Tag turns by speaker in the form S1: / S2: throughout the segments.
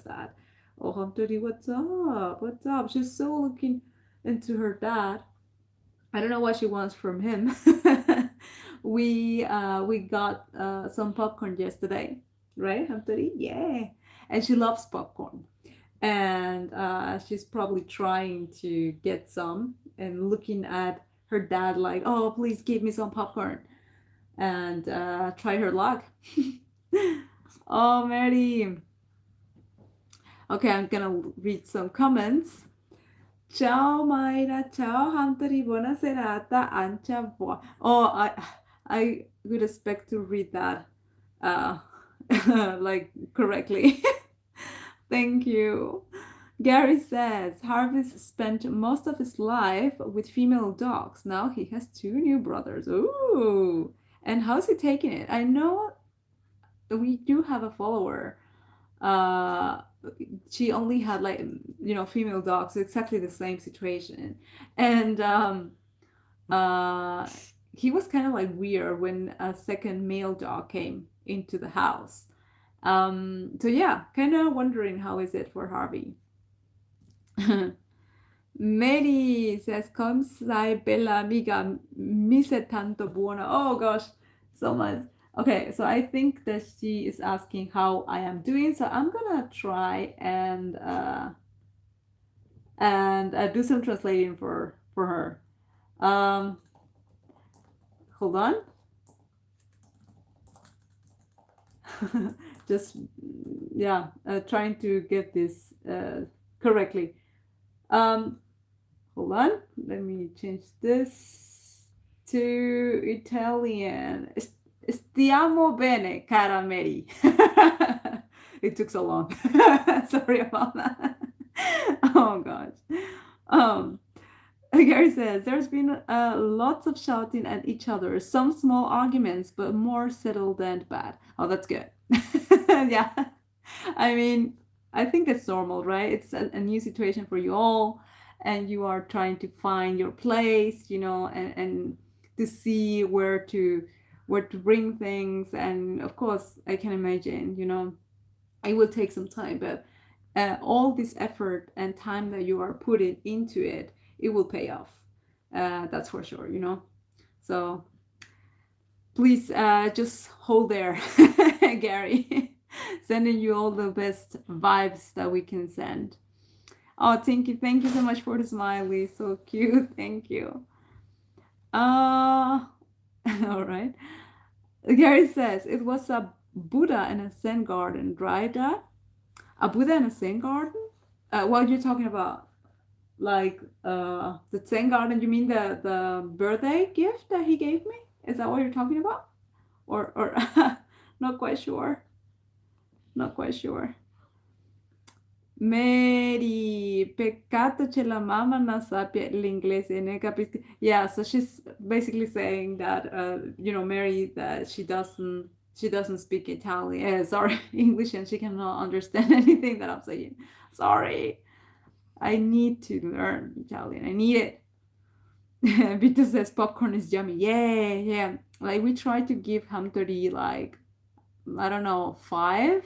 S1: does that. Oh, Hamtori, what's up? What's up? She's so looking into her dad. I don't know what she wants from him. We got some popcorn yesterday, right, Hamtori? Yeah, and she loves popcorn, and she's probably trying to get some and looking at her dad like, oh, please give me some popcorn and try her luck. Oh, Mary. Okay, I'm gonna read some comments. Ciao Mayra, ciao Hamtori, buona serata, Ancia boa. Oh, I would expect to read that uh, like correctly. Thank you. Gary says Harvey spent most of his life with female dogs. Now he has 2 new brothers. Ooh. And how's he taking it? I know we do have a follower. Uh, she only had like female dogs, exactly the same situation, and uh, he was kind of like weird when a second male dog came into the house. So yeah, kind of wondering how is it for Harvey. Mary says, "Come sai bella amiga, mi sei tanto buona." Oh gosh, so much. Okay, so I think that she is asking how I am doing. So I'm gonna try and do some translating for her. Hold on. Just yeah, trying to get this correctly. Hold on. Let me change this to Italian. Stiamo bene, cara Mary. It took so long. Sorry about that. Oh gosh. Gary says there's been lots of shouting at each other, some small arguments, but more settled than bad. Oh, that's good. Yeah. I mean, I think it's normal, right? It's a new situation for you all, and you are trying to find your place, and to see where to bring things. And of course, I can imagine, it will take some time, but all this effort and time that you are putting into it, it will pay off. That's for sure, So please just hold there, Gary. Sending you all the best vibes that we can send. Oh, thank you so much for the smiley. So cute. Thank you. All right. Gary says it was a Buddha in a Zen garden, right, Dad? A Buddha in a Zen garden? What are you talking about? Like the Zen garden? You mean the birthday gift that he gave me? Is that what you're talking about? Or not quite sure. Not quite sure. Mary, peccato che la mamma non sappia l'inglese, ne capisco. Yeah, so she's basically saying that, Mary, that she doesn't speak Italian, sorry, English, and she cannot understand anything that I'm saying. Sorry, I need to learn Italian. I need it. Vito says popcorn is yummy. Yeah. Like we try to give Hamtori like, I don't know, five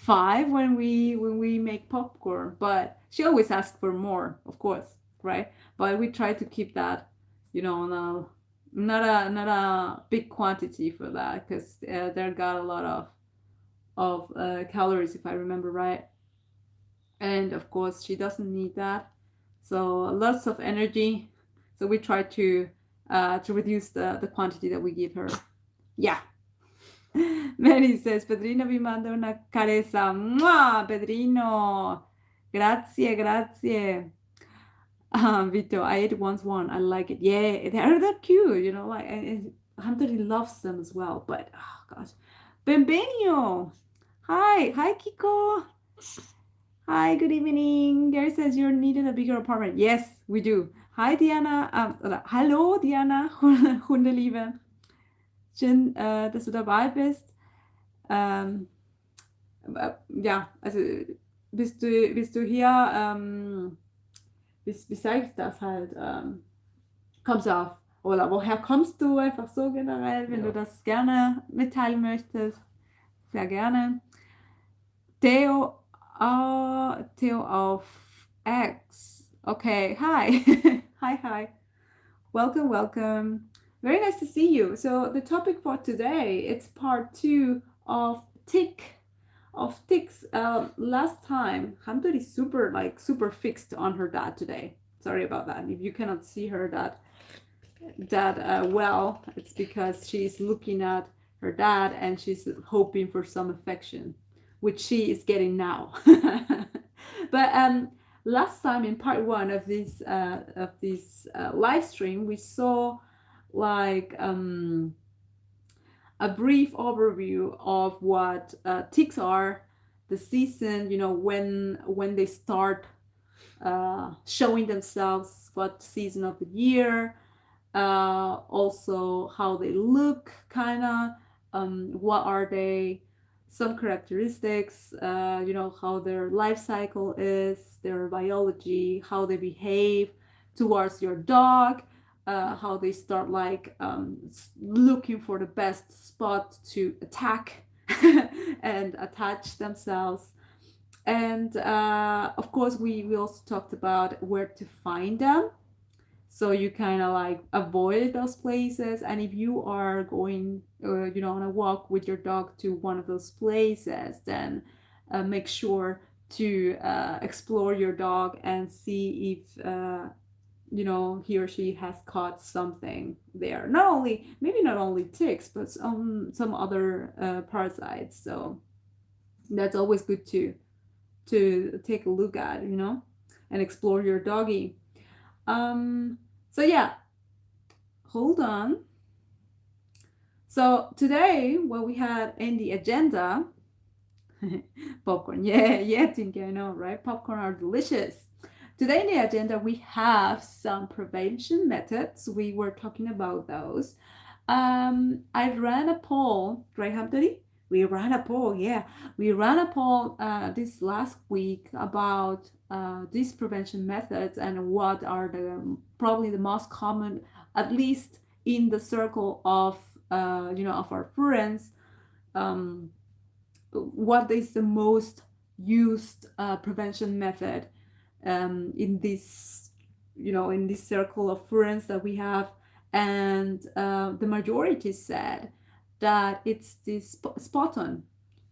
S1: when we make popcorn, but she always asks for more, of course, right? But we try to keep that, on a not a big quantity for that, because they got a lot of calories, if I remember right. And of course she doesn't need that, so lots of energy. So we try to reduce the quantity that we give her. Yeah. Mary says, Pedrino vi manda una carezza. Mwah, Pedrino. Grazie. Vito, I ate once one. I like it. Yeah, they're that cute, like, and Hunter loves them as well. But, oh gosh. Benvenio. Hi, Kiko. Hi, good evening. Gary says you're needing a bigger apartment. Yes, we do. Hi, Diana. Hallo, Diana. Hundeliebe. Schön, dass du dabei bist. Ja, also bist du hier, wie sage ich das halt, kommst du auf, oder woher kommst du, einfach so generell, wenn du das gerne mitteilen möchtest, sehr gerne. Theo, Tale of X. Okay, hi. Hi. Welcome, welcome. Very nice to see you. So the topic for today, it's part two of ticks. Last time, Hamtori is super fixed on her dad today. Sorry about that. If you cannot see her dad well, it's because she's looking at her dad and she's hoping for some affection, which she is getting now. But last time in part one of this live stream, we saw like a brief overview of what ticks are, the season, when they start showing themselves, what season of the year, also how they look, kind of, what are they, some characteristics, how their life cycle is, their biology, how they behave towards your dog, how they start looking for the best spot to attack and attach themselves. And of course, we also talked about where to find them. So you kind of avoid those places. And if you are going, on a walk with your dog to one of those places, then make sure to explore your dog and see if he or she has caught something there. Not only ticks, but some other parasites. So that's always good to take a look at, and explore your doggy. So yeah, hold on. So today, what we had in the agenda, popcorn. Yeah, Tinky, I know, right? Popcorn are delicious. Today in the agenda, we have some prevention methods. We were talking about those. I ran a poll, right, Hamtori? We ran a poll, yeah. We ran a poll this last week about these prevention methods and what are probably the most common, at least in the circle of of our friends. What is the most used prevention method in this circle of friends that we have, and the majority said that it's this spot on,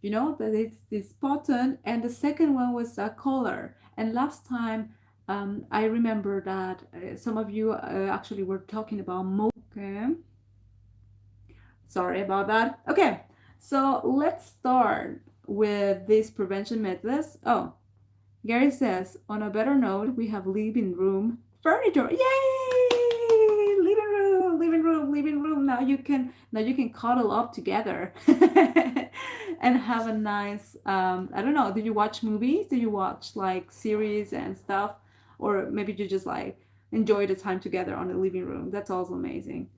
S1: that it's this spot on, and the second one was a color. And last time I remember that some of you actually were talking about okay, sorry about that. Okay, so let's start with these prevention methods. Oh, Gary says, on a better note, we have living room furniture. Yay! Living room. Now you can cuddle up together and have a nice. I don't know. Do you watch movies? Do you watch series and stuff, or maybe you just enjoy the time together on the living room? That's also amazing.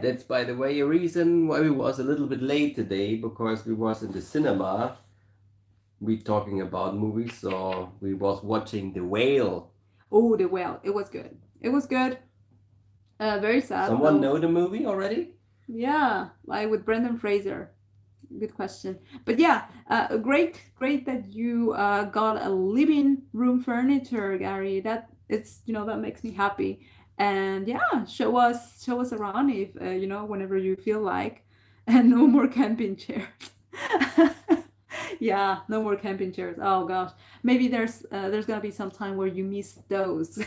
S2: That's, by the way, a reason why we was a little bit late today, because we was in the cinema. We talking about movies, so we was watching The Whale.
S1: Oh, The Whale. It was good. Very sad.
S2: Someone know the movie already?
S1: Yeah, with Brendan Fraser. Good question. But yeah, great that you got a living room furniture, Gary. That that makes me happy. And yeah, show us around if whenever you feel like. And no more camping chairs. Yeah, no more camping chairs. Oh gosh, maybe there's gonna be some time where you miss those,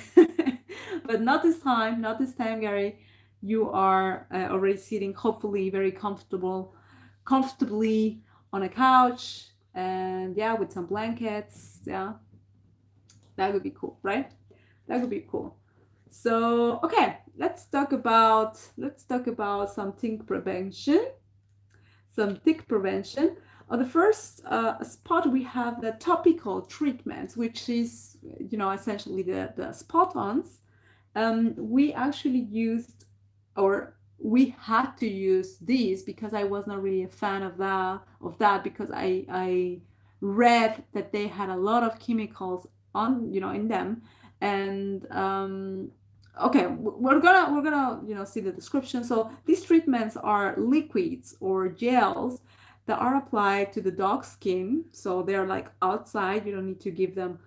S1: but not this time. Not this time, Gary. You are already sitting, hopefully, very comfortably on a couch, and yeah, with some blankets. Yeah, that would be cool, right? That would be cool. So okay, let's talk about some tick prevention. The first spot, we have the topical treatments, which is essentially the spot-ons. We actually used, or we had to use these, because I was not really a fan of that because I read that they had a lot of chemicals in them. And okay, we're gonna see the description. So these treatments are liquids or gels, that are applied to the dog's skin. So they're like outside. You don't need to give them,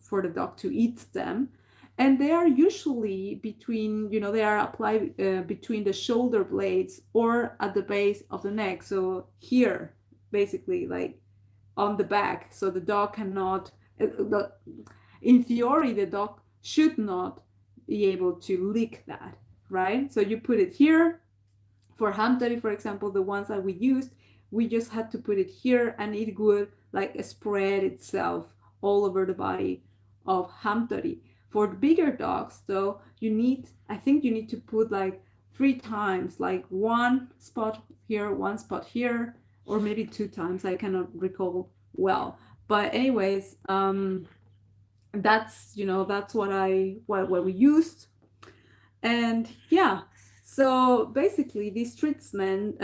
S1: for the dog to eat them. And they are usually between, they are applied between the shoulder blades or at the base of the neck. So here, basically, like on the back. So the dog cannot, in theory, the dog should not be able to lick that, right? So you put it here. For Hamtori, for example, the ones that we used, we just had to put it here and it would like spread itself all over the body of Hamtori. For the bigger dogs, though, I think you need to put like 3 times, like one spot here, one spot here, or maybe 2 times. I cannot recall well. But anyways, that's what we used. And yeah, so basically this treatment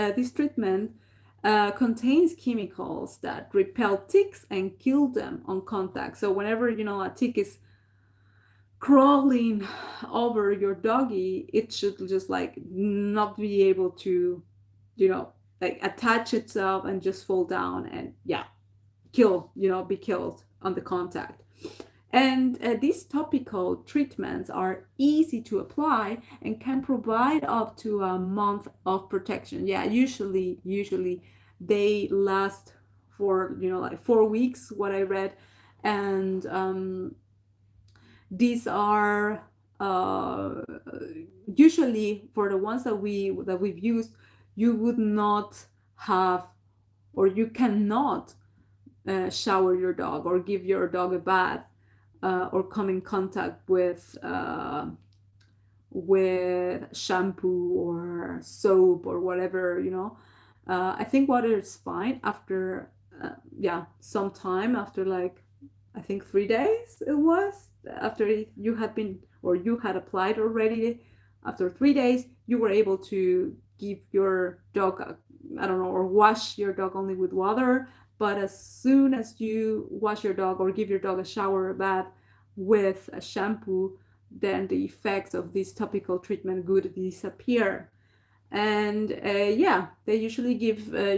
S1: contains chemicals that repel ticks and kill them on contact. So whenever a tick is crawling over your doggy, it should just like not be able to like attach itself and just fall down and be killed on the contact. And these topical treatments are easy to apply and can provide up to a month of protection. Yeah, usually they last for like 4 weeks, what I read. And these are usually, for the ones that we've used, you would not have, or you cannot shower your dog or give your dog a bath or come in contact with shampoo or soap or whatever. I think water is fine after some time, after like I think 3 days it was, after you had applied already. After 3 days you were able to give your dog or wash your dog only with water. But as soon as you wash your dog or give your dog a shower or bath with a shampoo, then the effects of this topical treatment would disappear. And they usually give a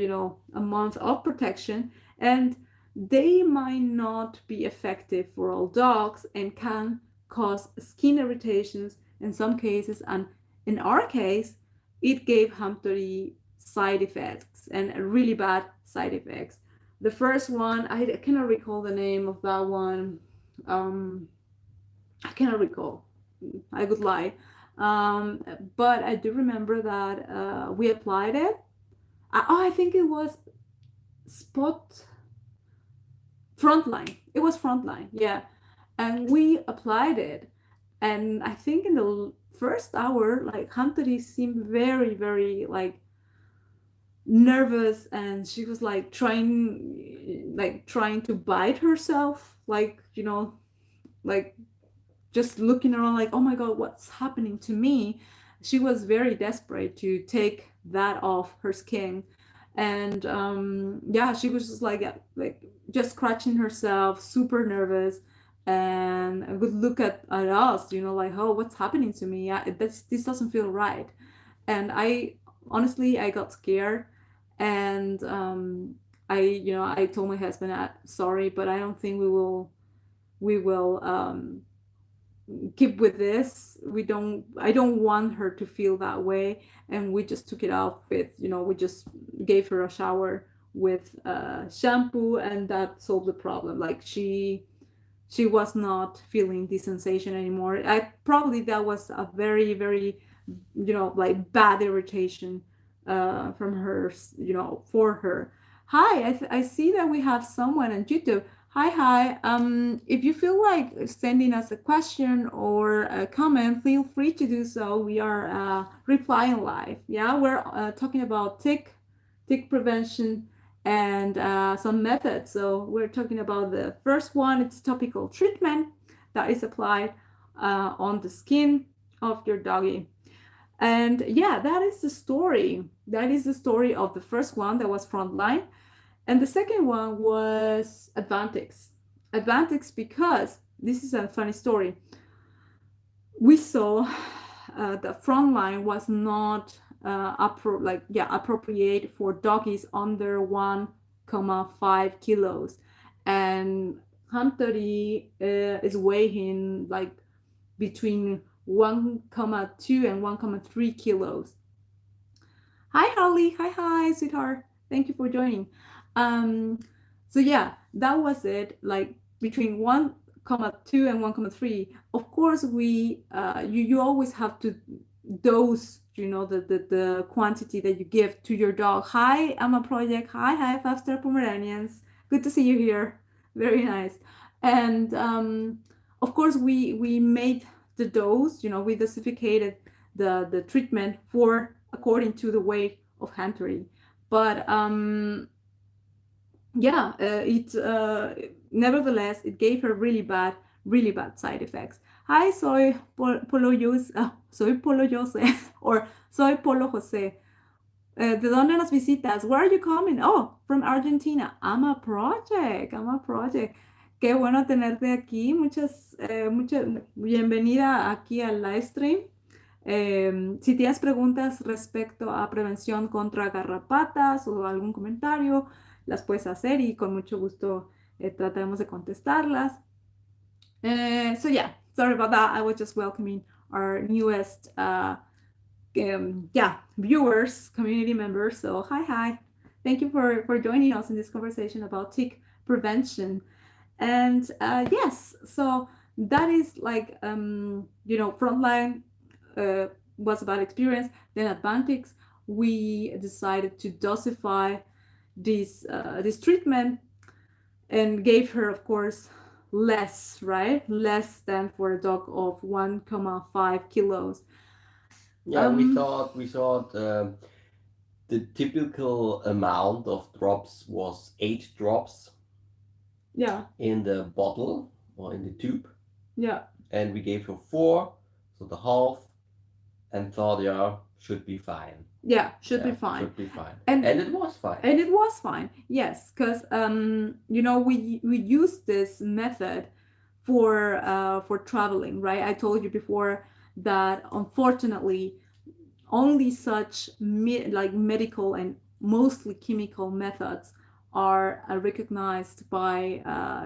S1: month of protection, and they might not be effective for all dogs and can cause skin irritations in some cases. And in our case, it gave Hamtori side effects, and really bad side effects. The first one, I cannot recall the name of that one. I cannot recall. I would lie. But I do remember that we applied it. I think it was Frontline. It was Frontline, yeah. And we applied it. And I think in the first hour, like Hamtori seemed very, very like nervous, and she was like trying to bite herself, like like just looking around like, oh my god, what's happening to me. She was very desperate to take that off her skin. And she was just like just scratching herself, super nervous, and would look at us, like, oh, what's happening to me? This doesn't feel right. And I honestly got scared. And I told my husband, sorry, but I don't think we will keep with this. I don't want her to feel that way. And we just took it off with, we just gave her a shower with shampoo, and that solved the problem. Like she was not feeling the sensation anymore. That was a very, very like bad irritation from her, for her. Hi, I see that we have someone on YouTube. Hi. If you feel like sending us a question or a comment, feel free to do so. We are replying live. Yeah, we're talking about tick prevention and some methods. So we're talking about the first one. It's topical treatment that is applied on the skin of your doggy. And that is the story. That is the story of the first one, that was Frontline. And the second one was Advantix. Advantix, because this is a funny story. We saw the Frontline was not appropriate for doggies under 1,5 kilos, and Hamtori is weighing like between 1,2 and 1,3 kilos. Hi, Holly. Hi, sweetheart. Thank you for joining. Um, so yeah, that was it. Like between 1,2 and 1,3. Of course, you always have to dose, the quantity that you give to your dog. Hi, I'm a project. Hi, 5-star Pomeranians. Good to see you here. Very nice. And of course, we made the dose. We dosificated the treatment for according to the weight of Hamtori. But yeah, it nevertheless it gave her really bad side effects. Hi, Polo Jose, soy Polo Jose, or soy Polo Jose. ¿De dónde nos visitas? Where are you coming? Oh, from Argentina. I'm a project. Qué bueno tenerte aquí. Muchas bienvenida aquí al Livestream. Si tienes preguntas respecto a prevención contra garrapatas o algún comentario, las puedes hacer y con mucho gusto trataremos de contestarlas. So yeah, sorry about that. I was just welcoming our newest viewers, community members. So hi. Thank you for joining us in this conversation about tick prevention. And yes, so that is like frontline was about experience. Then at Bantix, we decided to dosify this treatment and gave her, of course, less than for a dog of 1,5 kilos.
S2: Yeah, we thought the typical amount of drops was 8 drops.
S1: Yeah.
S2: In the bottle or in the tube.
S1: Yeah.
S2: And we gave her 4, so the half, and thought, should be fine.
S1: Yeah, should be fine.
S2: Should be fine. And it was fine.
S1: And it was fine. Yes, because we use this method for traveling, right? I told you before that unfortunately only such medical and mostly chemical methods are recognized by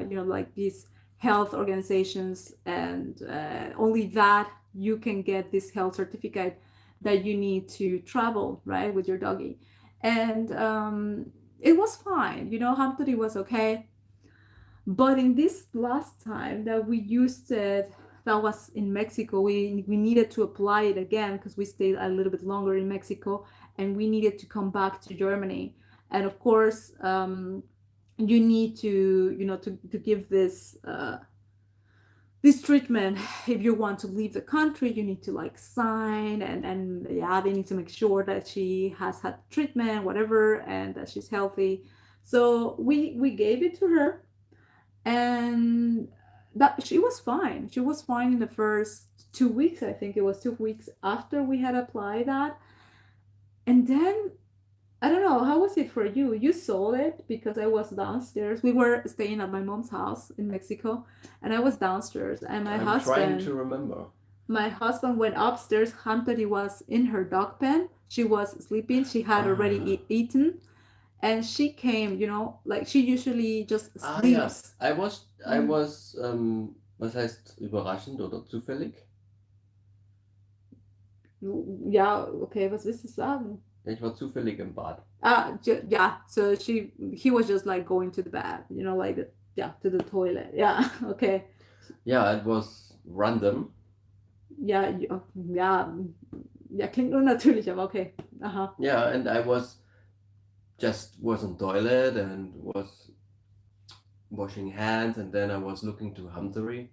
S1: like these health organizations, and only that you can get this health certificate that you need to travel, right, with your doggy. And it was fine, Hamtori was okay. But in this last time that we used it, that was in Mexico, we needed to apply it again because we stayed a little bit longer in Mexico and we needed to come back to Germany. And of course, you need to give this treatment. If you want to leave the country, you need to sign, and they need to make sure that she has had treatment, whatever, and that she's healthy. So we gave it to her, and that she was fine. She was fine in the first 2 weeks. I think it was 2 weeks after we had applied that. And then I don't know, how was it for you? You saw it because I was downstairs. We were staying at my mom's house in Mexico, and I was downstairs, and I'm
S2: trying to remember.
S1: My husband went upstairs. Hamtori was in her dog pen. She was sleeping. She had already eaten, and she came. She usually just sleeps.
S2: Ja. I was was heißt überraschend oder zufällig?
S1: Ja, okay, was willst du sagen?
S2: Ich war zufällig im Bad.
S1: Yeah. So he was just going to the bath, to the toilet. Yeah, okay.
S2: Yeah, it was random.
S1: Ja, klingt unnatürlich, aber okay. Aha.
S2: Yeah, and I was on toilet and was washing hands, and then I was looking to Hamtori,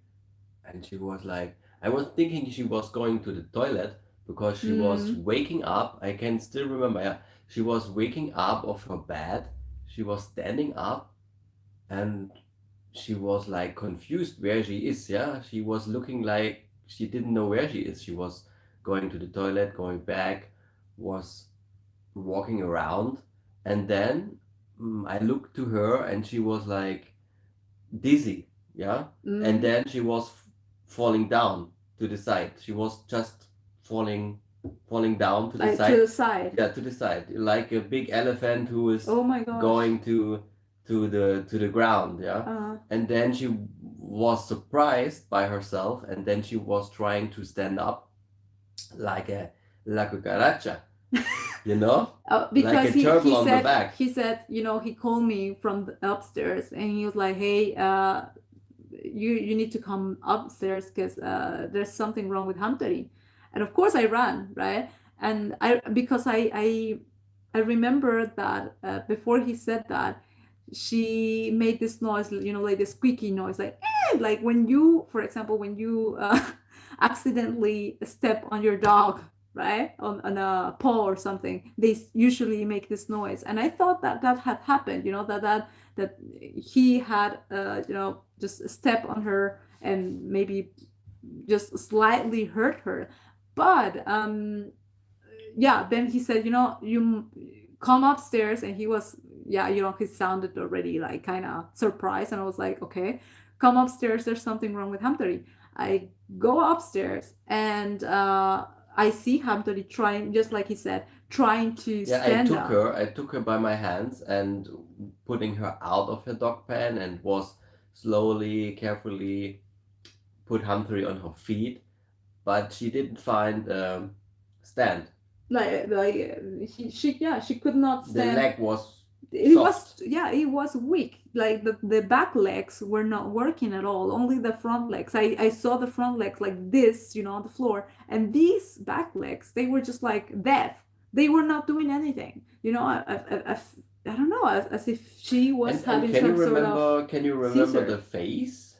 S2: and she was I was thinking she was going to the toilet, because she was waking up. I can still remember, yeah. She was waking up of her bed. She was standing up, and she was confused where she is, yeah. She was looking like she didn't know where she is. She was going to the toilet, going back, was walking around, and then I looked to her, and she was dizzy, yeah. And then she was falling down to the side. She was just falling falling down to the
S1: Like to
S2: side.
S1: the side.
S2: Yeah, to the side, like a big elephant who is
S1: Oh my gosh.
S2: going to the ground. Yeah, and then she was surprised by herself, and then she was trying to stand up like a cucaracha, you know,
S1: Because
S2: like a turtle
S1: he
S2: on
S1: said
S2: the back.
S1: he said, you know, he called me from the upstairs and he was like, hey, you need to come upstairs because there's something wrong with Hamtori. And of course I ran, right? And I remember that before he said that, she made this noise, you know, like this squeaky noise, like like when you, for example, when you accidentally step on your dog, right, on a paw or something, they usually make this noise. And I thought that that had happened, you know, that he had you know, just step on her and maybe just slightly hurt her. But yeah, then he said, you know, you come upstairs. And he was, yeah, you know, he sounded already like kind of surprised. And I was like, okay, come upstairs, there's something wrong with Hamtori. I go upstairs and I see Hamtori trying, just like he said, trying to stand up.
S2: I took her by my hands and putting her out of her dog pen, and was slowly, carefully put Hamtori on her feet, but she didn't find stand.
S1: She could not stand.
S2: The leg was
S1: it
S2: soft.
S1: It was weak. Like the back legs were not working at all, only the front legs. I saw the front legs like this, you know, on the floor, and these back legs, they were just like death. They were not doing anything, you know. I don't know, as if she was having some sort of
S2: can you remember
S1: seizure.
S2: the face?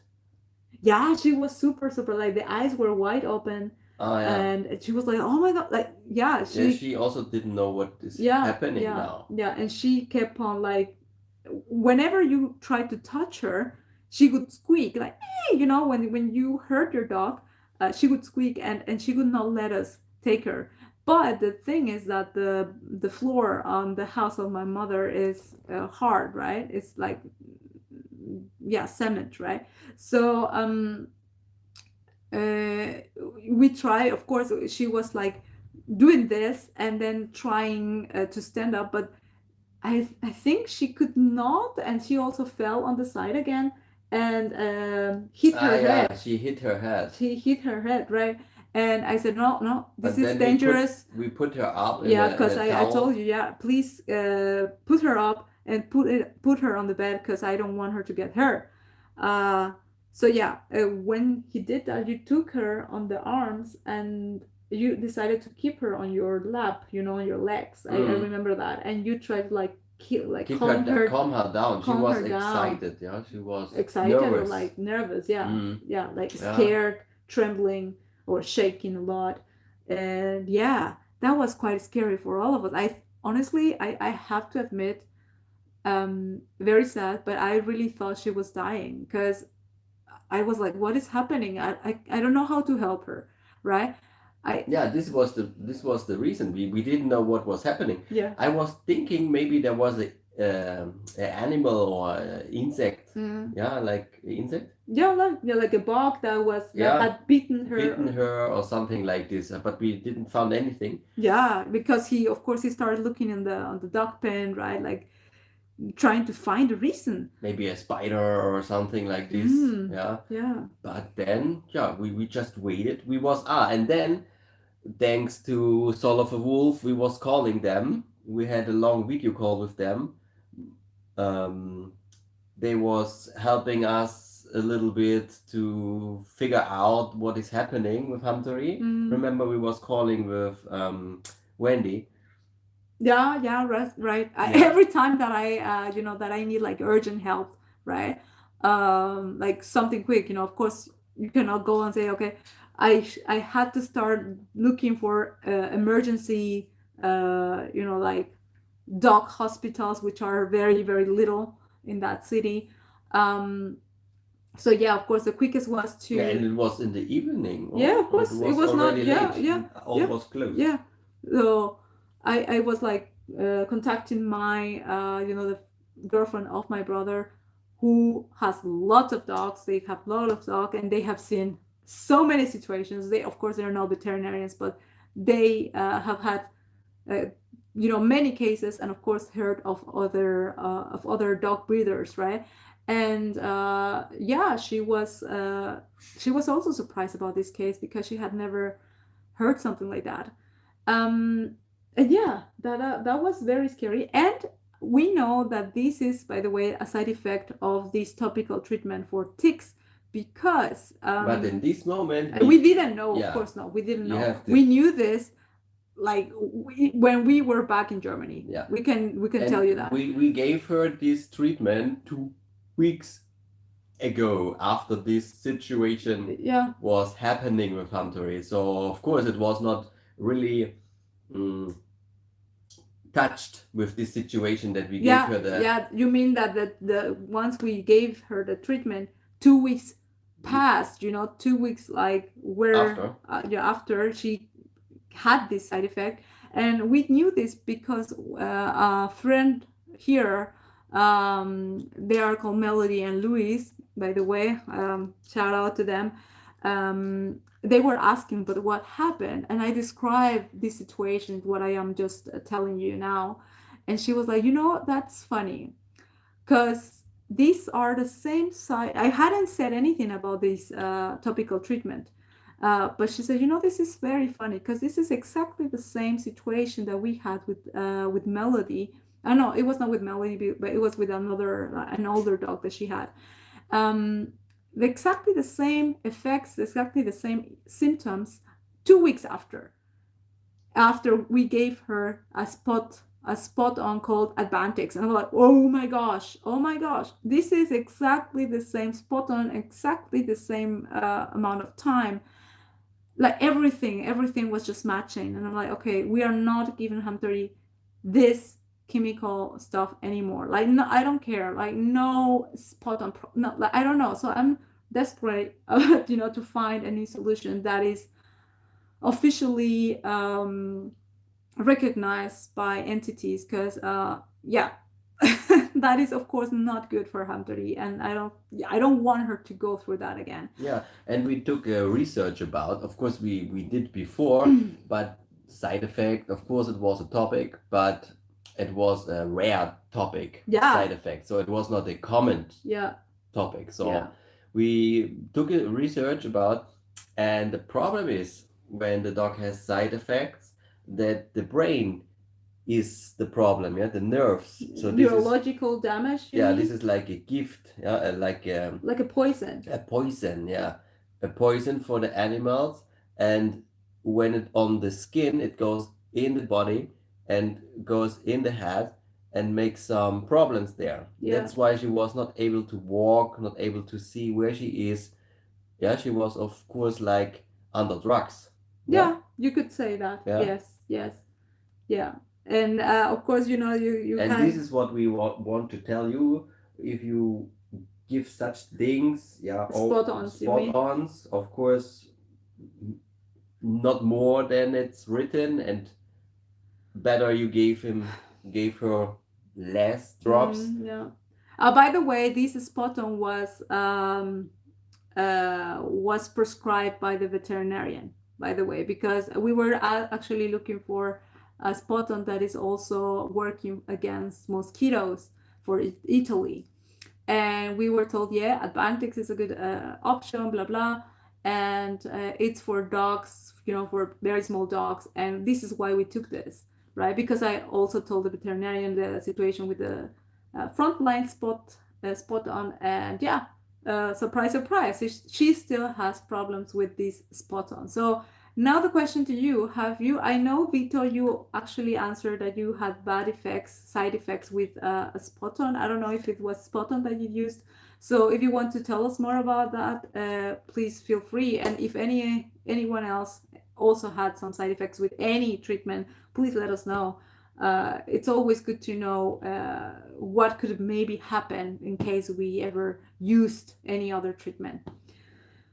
S1: Yeah, she was super like the eyes were wide open.
S2: Oh, yeah.
S1: And she was like, oh my god, like, yeah,
S2: she also didn't know what is happening now.
S1: Yeah, and she kept on like, whenever you tried to touch her, she would squeak like, hey, you know, when you hurt your dog, she would squeak, and she would not let us take her. But the thing is that the floor on the house of my mother is hard, right? It's like, yeah, cement, right? So we try, of course. She was like doing this and then trying to stand up, but I think she could not, and she also fell on the side again and hit her head.
S2: Yeah, she hit her head.
S1: She hit her head, right? And I said, no, this is dangerous.
S2: We put her up.
S1: Because I told you, yeah, please put her up and put her on the bed, because I don't want her to get hurt. So yeah, when he did that, you took her on the arms and you decided to keep her on your lap, you know, on your legs. I remember that. And you tried to like calm her down.
S2: She was excited. Yeah, she was
S1: excited
S2: nervous.
S1: Or like nervous. Yeah, yeah, like scared, trembling, or shaking a lot. And yeah, that was quite scary for all of us. I have to admit, very sad, but I really thought she was dying, because I was like, what is happening? I don't know how to help her, right?
S2: This was the reason we didn't know what was happening.
S1: Yeah,
S2: I was thinking maybe there was an animal or insect. Yeah, like insect.
S1: Yeah, like a bug that had bitten her
S2: or something like this. But we didn't find anything.
S1: Yeah, because he started looking on the dog pen, right? Like trying to find a reason. Maybe
S2: a spider or something like this.
S1: Yeah.
S2: But then, we just waited. And then, thanks to Soul of a Wolf, we was calling them. We had a long video call with them. They was helping us a little bit to figure out what is happening with Hamtori. Remember, we was calling with Wendy.
S1: Yeah, right. Every time that I need like urgent help, right? Like something quick, of course you cannot go and say, okay, I had to start looking for emergency, like dog hospitals, which are very, very little in that city. So yeah, of course the quickest was to.
S2: Yeah, and it was in the evening.
S1: Yeah, of course it was not.
S2: Yeah, almost closed.
S1: Yeah, so I was like contacting my the girlfriend of my brother, who has lots of dogs. They have a lot of dogs, and they have seen so many situations. They, of course, they're not veterinarians, but they have had many cases, and of course heard of other dog breeders, right? And yeah, she was also surprised about this case because she had never heard something like that. And yeah, that was very scary. And we know that this is, by the way, a side effect of this topical treatment for ticks, because
S2: But in this moment,
S1: we didn't know.
S2: yeah,
S1: of course, no, we didn't
S2: you
S1: know.
S2: have to-
S1: We knew this like when we were back in Germany.
S2: Yeah.
S1: We can
S2: and
S1: tell you that.
S2: we gave her this treatment 2 weeks ago after this situation
S1: Yeah.
S2: was happening with Hamtori. So of course it was not really touched with this situation that we gave her the
S1: Yeah, you mean that the once we gave her the treatment, 2 weeks passed, 2 weeks like where
S2: After.
S1: After she had this side effect. And we knew this because a friend here, they are called Melody and Louis, by the way, shout out to them. They were asking, but what happened? And I described this situation, what I am just telling you now. And she was like, that's funny, because these are the same side. I hadn't said anything about this topical treatment. But she said, this is very funny, because this is exactly the same situation that we had with Melody. I know it was not with Melody, but it was with an older dog that she had. Exactly the same effects, exactly the same symptoms 2 weeks after we gave her a spot on called Advantix. And I'm like, oh my gosh, this is exactly the same spot on, exactly the same amount of time. Like everything was just matching. And I'm like, okay, we are not giving Hamtori this chemical stuff anymore. Like, no, I don't care. Like, no spot on, no, like, I don't know. So I'm desperate, to find a new solution that is officially recognized by entities, because yeah, that is of course not good for Hamtori, and I don't want her to go through that again.
S2: Yeah, and we took research about, of course we did before, but side effect, of course it was a topic, but it was a rare topic. Side effect, so it was not a common topic. So we took a research about, and the problem is when the dog has side effects, that the brain is the problem, the nerves. So this
S1: neurological damage.
S2: This is like a gift, like a
S1: poison.
S2: A poison, a poison for the animals, and when it on the skin, it goes in the body and goes in the head and makes some problems there. That's why she was not able to walk, not able to see where she is. She was of course like under drugs.
S1: You could say that. Yes. And of course, you
S2: and
S1: can...
S2: this is what we want to tell you. If you give such things, spot-ons, of course, not more than it's written, and better you gave her less drops.
S1: By the way, this spot-on was prescribed by the veterinarian, by the way, because we were actually looking for a spot-on that is also working against mosquitoes for Italy. And we were told, Advantix is a good option, blah, blah. And it's for dogs, for very small dogs. And this is why we took this, right? Because I also told the veterinarian the situation with the frontline spot-on. And surprise, surprise, she still has problems with this spot-on. So now the question to you, I know, Vito, you actually answered that you had side effects with a spot-on. I don't know if it was spot-on that you used. So if you want to tell us more about that, please feel free. And if anyone else also had some side effects with any treatment, please let us know. It's always good to know what could maybe happen in case we ever used any other treatment.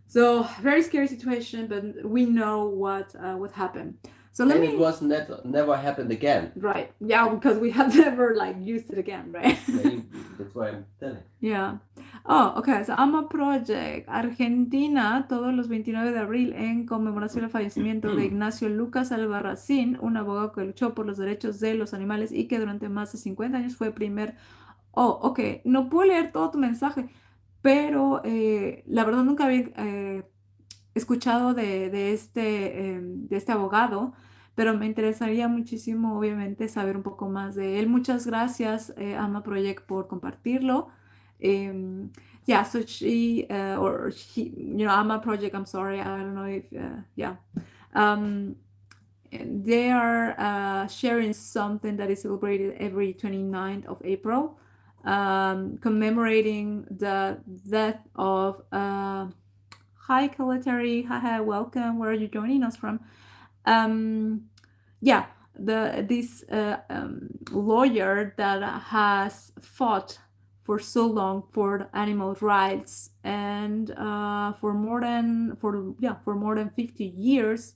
S1: So very scary situation, but we know what happened. So
S2: it was never happened again.
S1: Right. Yeah, because we have never used it again, right?
S2: That's why I'm telling.
S1: Yeah. Oh, okay. So AMA Project, Argentina, todos los 29 de abril, en conmemoración del fallecimiento de Ignacio Lucas Albarracín, un abogado que luchó por los derechos de los animales y que durante más de 50 años fue primer... Oh, ok. No puedo leer todo tu mensaje, pero la verdad nunca había escuchado de este abogado, pero me interesaría muchísimo, obviamente, saber un poco más de él. Muchas gracias, AMA Project, por compartirlo. Yeah, so she, or he, AMA Project, I'm sorry, I don't know if, yeah. Um, they are sharing something that is celebrated every 29th of April, commemorating the death of hi Calatari, hi, welcome. Where are you joining us from? Yeah, this lawyer that has fought for so long for animal rights and for more than 50 years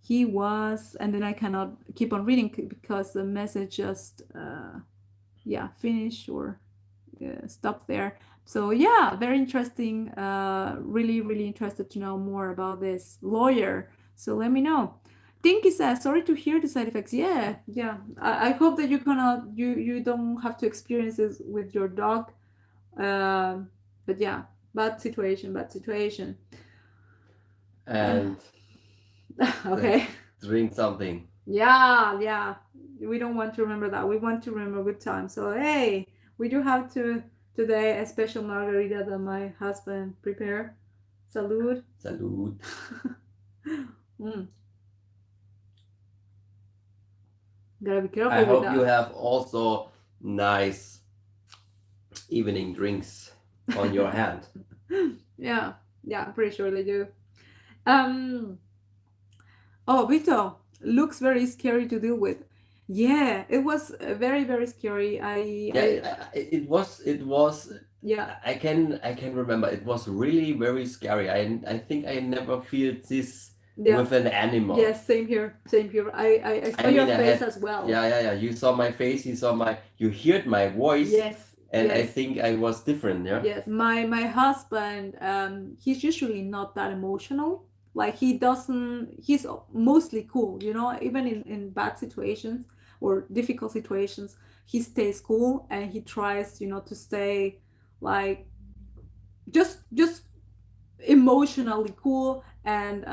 S1: he was, and then I cannot keep on reading because the message just finished or stopped there. So yeah, very interesting. Really interested to know more about this lawyer. So let me know. Tinky says, sorry to hear the side effects. Yeah. I hope that you don't have to experience this with your dog. But yeah, bad situation.
S2: And
S1: Okay.
S2: let's drink something.
S1: Yeah. We don't want to remember that. We want to remember good times. So hey, we do have today a special margarita that my husband prepared. Salud.
S2: Salud.
S1: Gotta be careful
S2: I
S1: with
S2: hope
S1: that.
S2: you have also nice evening drinks on your hand.
S1: Yeah, I'm pretty sure they do. Oh, Vito, looks very scary to deal with. Yeah, it was very scary.
S2: It was.
S1: Yeah.
S2: I can remember. It was really very scary. I think I never feel this with an animal.
S1: Yes, same here. I saw your face as well.
S2: Yeah. You saw my face. You heard my voice.
S1: Yes.
S2: And I think I was different. Yeah.
S1: Yes, my husband, he's usually not that emotional. Like he's mostly cool, even in bad situations or difficult situations, he stays cool and he tries, to stay like just emotionally cool and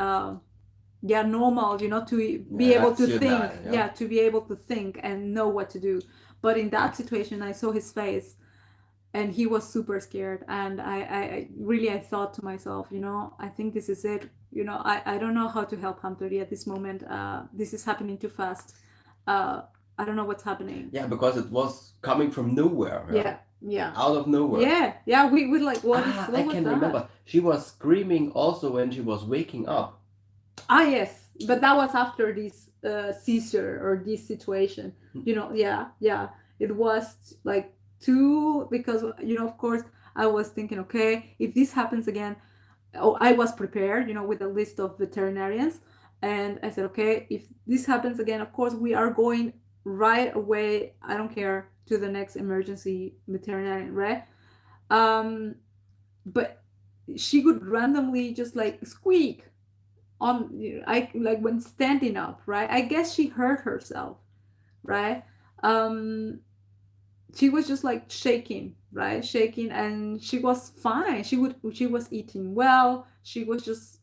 S1: normal, to be able to think. Yeah, to be able to think and know what to do. But in that situation, I saw his face and he was super scared, and I really thought to myself, I think this is it. I don't know how to help Hamtori at this moment. This is happening too fast. I don't know what's happening.
S2: Yeah, because it was coming from nowhere.
S1: Yeah.
S2: Out of nowhere.
S1: Yeah. We like what
S2: I can remember. She was screaming also when she was waking up.
S1: Yes, but that was after this seizure or this situation. Yeah. It was like two, because of course I was thinking, okay, if this happens again, I was prepared, with a list of veterinarians, and I said, okay, if this happens again, of course we are going right away, I don't care, to the next emergency veterinarian, right? But she would randomly just like squeak on, I like when standing up, right? I guess she hurt herself, right? She was just like shaking, right? Shaking, and she was fine. She was eating well. She was just,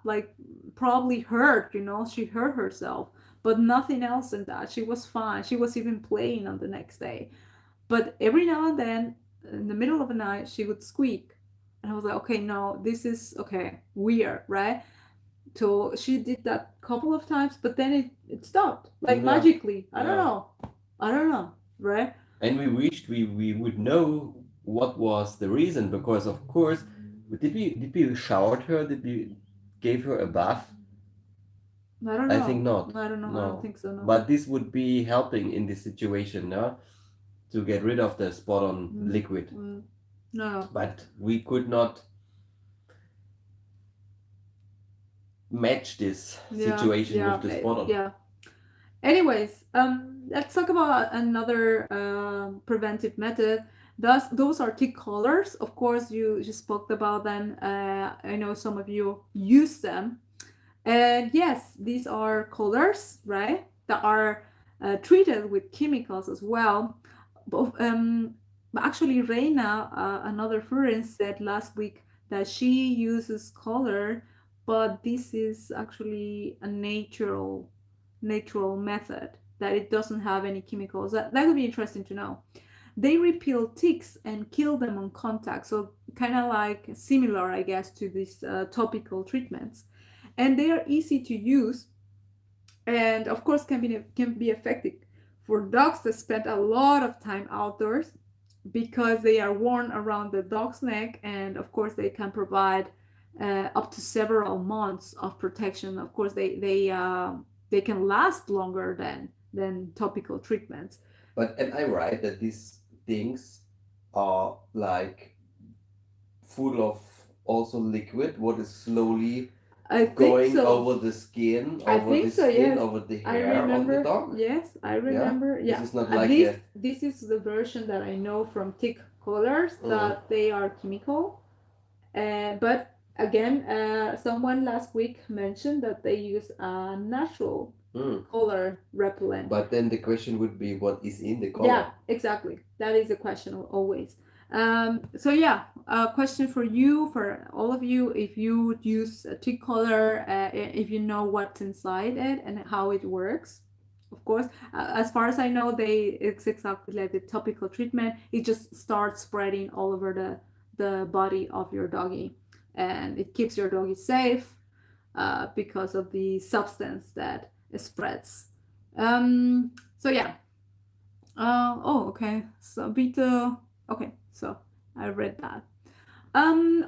S1: like probably hurt, she hurt herself, but nothing else than that. She was fine. She was even playing on the next day. But every now and then, in the middle of the night, she would squeak. And I was like, okay, no, this is okay, weird, right? So she did that a couple of times, but then it stopped, like magically. I don't know, right?
S2: And we wished we would know what was the reason, because of course, did we showered her? Did we gave her a bath?
S1: I don't know.
S2: I think not.
S1: I don't know.
S2: No.
S1: I don't think so. No.
S2: But this would be helping in this situation, no? To get rid of the spot on liquid.
S1: No.
S2: But we could not match this situation with the spot on.
S1: Yeah. Anyways, let's talk about another preventive method. Those are tick collars. Of course, you just spoke about them. I know some of you use them. And yes, these are collars, right? That are treated with chemicals as well. But actually, Reina, another friend, said last week that she uses color, but this is actually a natural method, that it doesn't have any chemicals. That would be interesting to know. They repel ticks and kill them on contact, so kind of like similar, I guess, to these topical treatments. And they are easy to use, and of course can be effective for dogs that spend a lot of time outdoors, because they are worn around the dog's neck, and of course they can provide up to several months of protection. Of course, they can last longer than topical treatments.
S2: But am I right that these things are like full of also liquid, what is slowly
S1: I think
S2: going
S1: so.
S2: over the skin,
S1: I
S2: over
S1: think
S2: the
S1: so,
S2: skin,
S1: yes.
S2: over the
S1: I
S2: hair on the
S1: remember.
S2: dog?
S1: Yes, I remember. Yeah.
S2: This is not
S1: At
S2: like
S1: least this is the version that I know from tick collars,
S2: Mm.
S1: that they are chemical. But again, someone last week mentioned that they use a natural collar repellent.
S2: But then the question would be, what is in the collar?
S1: Yeah, exactly. That is a question always. So yeah, a question for you, for all of you, if you use a tick collar, if you know what's inside it and how it works. Of course, as far as I know, it's exactly like the topical treatment. It just starts spreading all over the body of your doggy, and it keeps your doggy safe because of the substance that it spreads. So yeah. Oh, okay. So Vito. Okay, so I read that.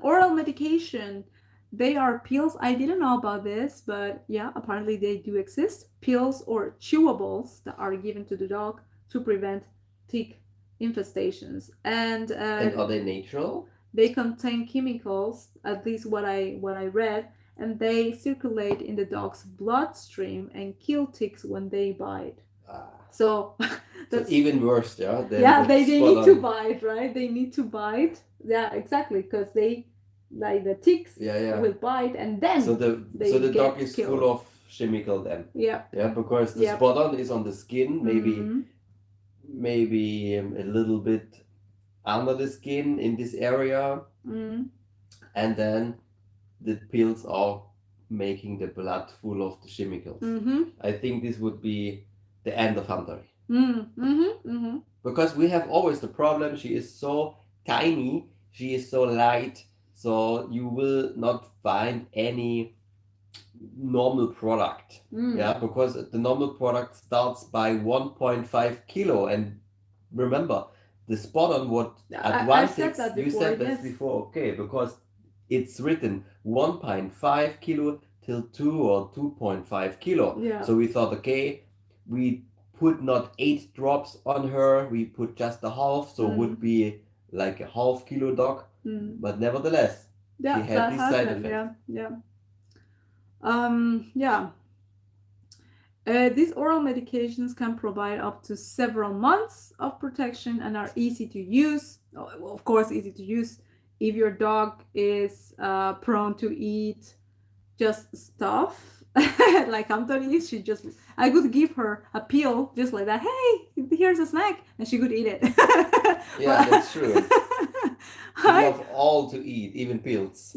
S1: Oral medication. They are pills. I didn't know about this, but yeah, apparently they do exist. Pills or chewables that are given to the dog to prevent tick infestations. And
S2: are they natural?
S1: They contain chemicals, at least what I read, and they circulate in the dog's bloodstream and kill ticks when they bite. So
S2: that's even worse, yeah.
S1: They need to bite, right? They need to bite. Yeah, exactly, because they, like the ticks, will bite, and then
S2: so the dog is killed. Full of chemical then.
S1: Yeah.
S2: Yeah, because the spot on is on the skin, maybe a little bit under the skin in this area, and then the pills are making the blood full of the chemicals. I think this would be the end of Hamtori. Because we have always the problem, she is so tiny, she is so light, so you will not find any normal product. Yeah, because the normal product starts by 1.5 kilo, and remember the spot on what advantage you said that before. Okay, because it's written 1.5 kilo till 2 or 2.5 kilo. Yeah. So we thought, okay, we put not 8 drops on her, we put just a half, so would be like a half kilo dog. But nevertheless, she had this side effect.
S1: These oral medications can provide up to several months of protection and are easy to use. Of course, easy to use if your dog is prone to eat just stuff like Hamtori. I could give her a pill just like that. Hey, here's a snack, and she could eat it.
S2: Yeah, that's true. We love all to eat, even pills.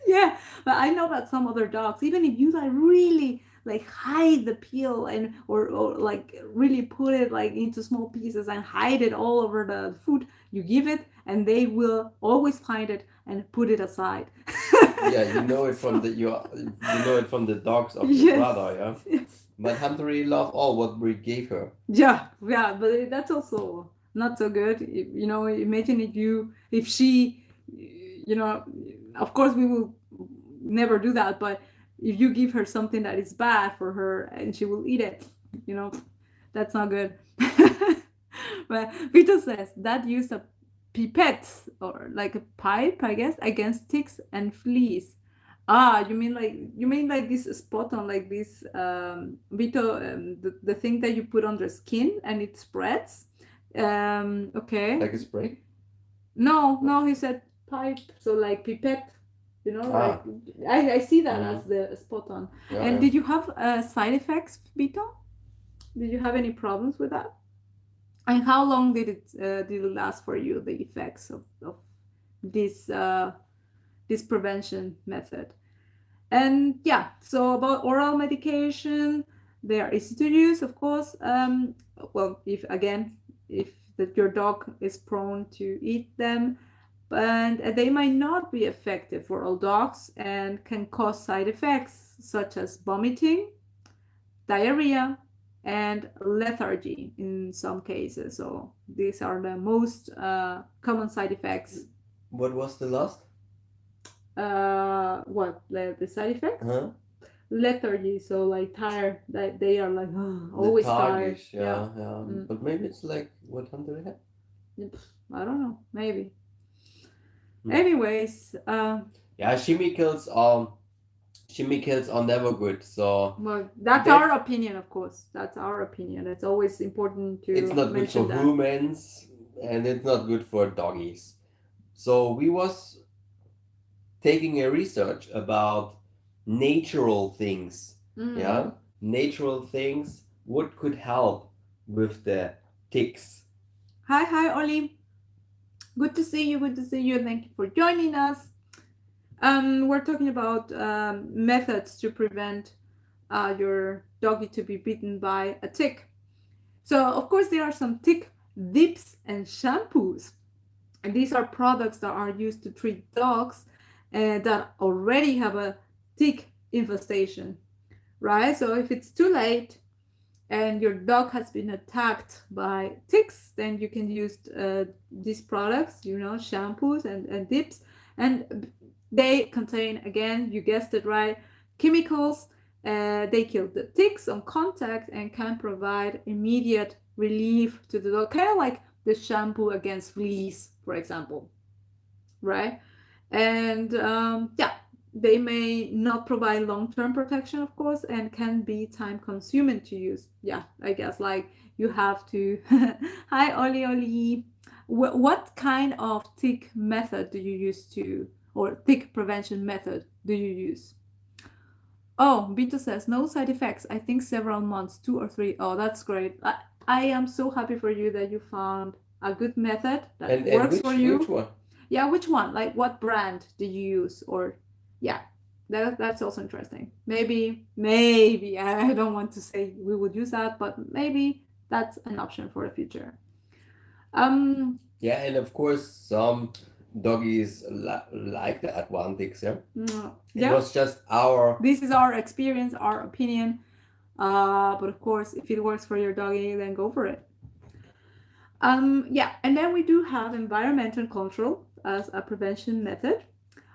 S1: Yeah, but I know that some other dogs, even if you like really like hide the pill and or like really put it like into small pieces and hide it all over the food you give it, and they will always find it and put it aside.
S2: Yeah, you know it from the dogs of your brother, yeah.
S1: Yes.
S2: But Hamtori loved all what we gave her.
S1: Yeah, but that's also not so good. Imagine if she, of course we will never do that, but if you give her something that is bad for her and she will eat it, that's not good. But Vito says that use a pipette or like a pipe, I guess, against ticks and fleas. You mean like this spot on, like this, Vito, the thing that you put on the skin and it spreads. Okay.
S2: Like a spray?
S1: No, he said pipe. So like pipette, like
S2: Ah,
S1: I see that as
S2: mm,
S1: the spot on.
S2: yeah,
S1: And
S2: yeah.
S1: did you have side effects, Vito? Did you have any problems with that? And how long did it last for you? The effects of this this prevention method. And yeah, so about oral medication, they are easy to use, of course. Well, if that your dog is prone to eat them, and they might not be effective for all dogs and can cause side effects such as vomiting, diarrhea, and lethargy in some cases. So these are the most common side effects.
S2: What was the last?
S1: What the side effects?
S2: Huh?
S1: Lethargy, so like tired, that they are like always tired.
S2: Lethargic,
S1: Yeah.
S2: yeah, yeah.
S1: Mm.
S2: But maybe it's like what Hunter had.
S1: I don't know, maybe.
S2: Hmm.
S1: Anyways,
S2: Yeah, chemicals are never good. So
S1: well, that's
S2: that
S1: our opinion, of course. That's our opinion. It's always important to
S2: it's not good
S1: mention
S2: for
S1: that.
S2: humans and it's not good for doggies. So we was taking a research about natural things. Yeah, natural things. What could help with the ticks?
S1: Hi, Oli. Good to see you. Good to see you. Thank you for joining us. We're talking about methods to prevent your doggy to be bitten by a tick. So, of course, there are some tick dips and shampoos. And these are products that are used to treat dogs that already have a tick infestation, right? So, if it's too late and your dog has been attacked by ticks, then you can use these products, shampoos and dips. And they contain, again, you guessed it right, chemicals. They kill the ticks on contact and can provide immediate relief to the dog, kind of like the shampoo against fleas, for example, right? And yeah, they may not provide long-term protection, of course, and can be time-consuming to use. Yeah, I guess like you have to. Hi, Oli. What kind of tick method do you use or tick prevention method do you use? Oh, Vito says no side effects. I think several months, 2 or 3. Oh, that's great. I am so happy for you that you found a good method that
S2: And
S1: works for
S2: which
S1: you.
S2: one?
S1: Yeah, which one? Like what brand did you use? Or yeah, that's also interesting. Maybe I don't want to say we would use that, but maybe that's an option for the future.
S2: Yeah, and of course some doggies like the Atlantics. Yeah, it
S1: Yeah,
S2: was just our.
S1: this is our experience, our opinion. But of course, if it works for your doggy, then go for it. Yeah, and then we do have environmental control as a prevention method.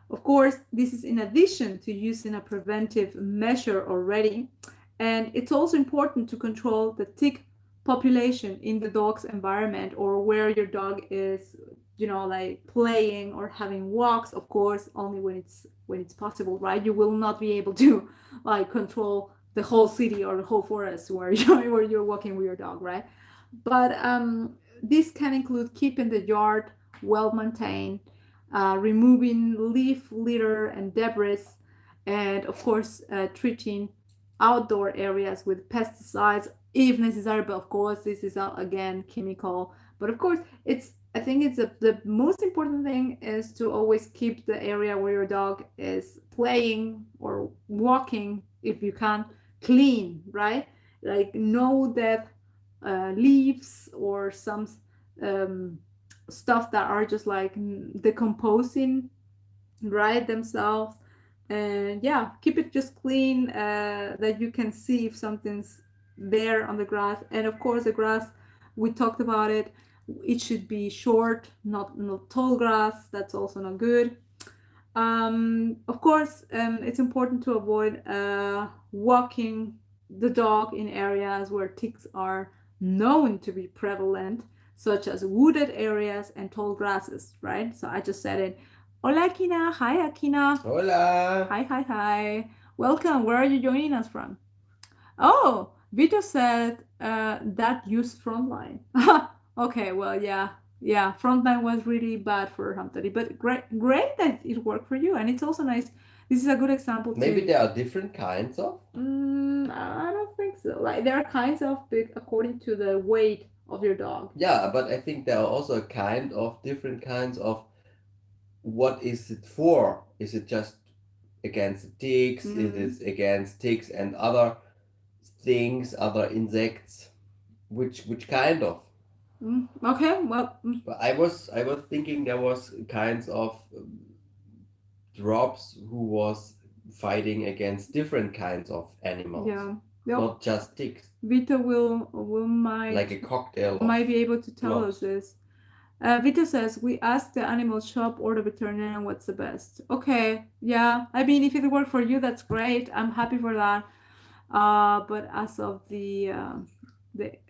S1: Of course, this is in addition to using a preventive measure already. And it's also important to control the tick population in the dog's environment or where your dog is, like playing or having walks, of course, only when it's possible, right? You will not be able to like control the whole city or the whole forest where you're walking with your dog, right? But this can include keeping the yard well maintained, removing leaf litter and debris, and of course, treating outdoor areas with pesticides if necessary. But of course, this is again chemical. But of course, I think it's the most important thing is to always keep the area where your dog is playing or walking, if you can, clean, right? Like no dead leaves or some um, stuff that are just like decomposing, right, themselves. And yeah, keep it just clean, that you can see if something's there on the grass. And of course, the grass, we talked about it, it should be short, not tall grass. That's also not good. Of course, it's important to avoid walking the dog in areas where ticks are known to be prevalent, such as wooded areas and tall grasses, right? So I just said it. Hola, Akina. Hi, Akina.
S2: Hola.
S1: Hi. Welcome. Where are you joining us from? Oh, Vito said that used Frontline. Okay, well, yeah. Yeah, frontline was really bad for Hamtori, but great that it worked for you, and it's also nice. This is a good example
S2: Maybe
S1: to.
S2: there are different kinds of.
S1: I don't think so. Like there are kinds of big according to the weight of your dog.
S2: Yeah, but I think there are also kind of different kinds of what is it for? Is it just against ticks? Is it against ticks and other things, other insects? Which kind of?
S1: Okay, well,
S2: But I was thinking there was kinds of drops who was fighting against different kinds of animals,
S1: yeah. Yep.
S2: not just ticks,
S1: Vito will
S2: like a cocktail of
S1: might be able to tell us
S2: drops.
S1: this. Vito says we asked the animal shop or the veterinarian what's the best. Okay, yeah. I mean, if it worked for you, that's great. I'm happy for that. But as of the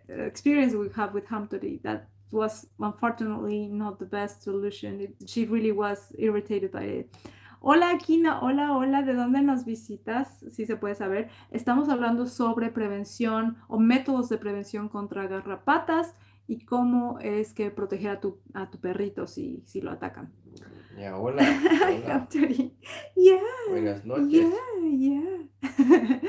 S1: experience we have with Hamtori, that was unfortunately not the best solution. She really was irritated by it. Hola, Kina, hola, hola, ¿de dónde nos visitas? Si se puede saber. Estamos hablando sobre prevención o métodos de prevención contra garrapatas y cómo es que proteger a tu perrito si lo atacan.
S2: Yeah, hola, hola.
S1: Yeah,
S2: Buenas noches.
S1: yeah.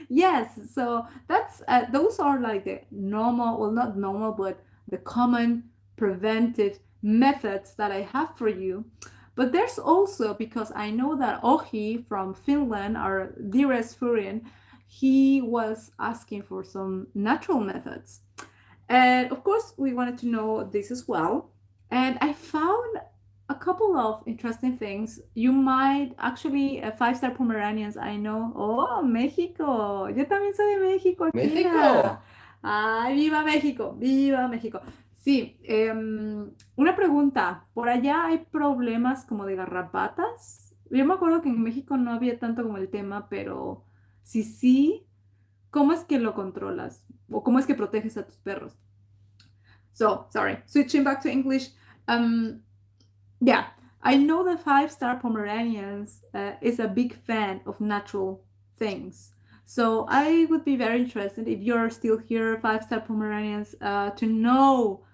S1: Yes, so that's those are like the normal, well, not normal, but the common preventive methods that I have for you. But there's also, because I know that Ohi from Finland, our dearest Furian, he was asking for some natural methods. And of course, we wanted to know this as well. And I found a couple of interesting things. You might actually, five-star Pomeranians, I know. Oh, México. Yo también soy de México,
S2: México.
S1: Akina. Ay, viva México, viva México. Sí, una pregunta. ¿Por allá hay problemas como de garrapatas? Yo me acuerdo que en México no había tanto como el tema, pero sí, ¿cómo es que lo controlas? ¿O cómo es que proteges a tus perros? So, sorry, switching back to English. Um, yeah, I know that five-star Pomeranians is a big fan of natural things. So I would be very interested if you're still here, five-star Pomeranians, to know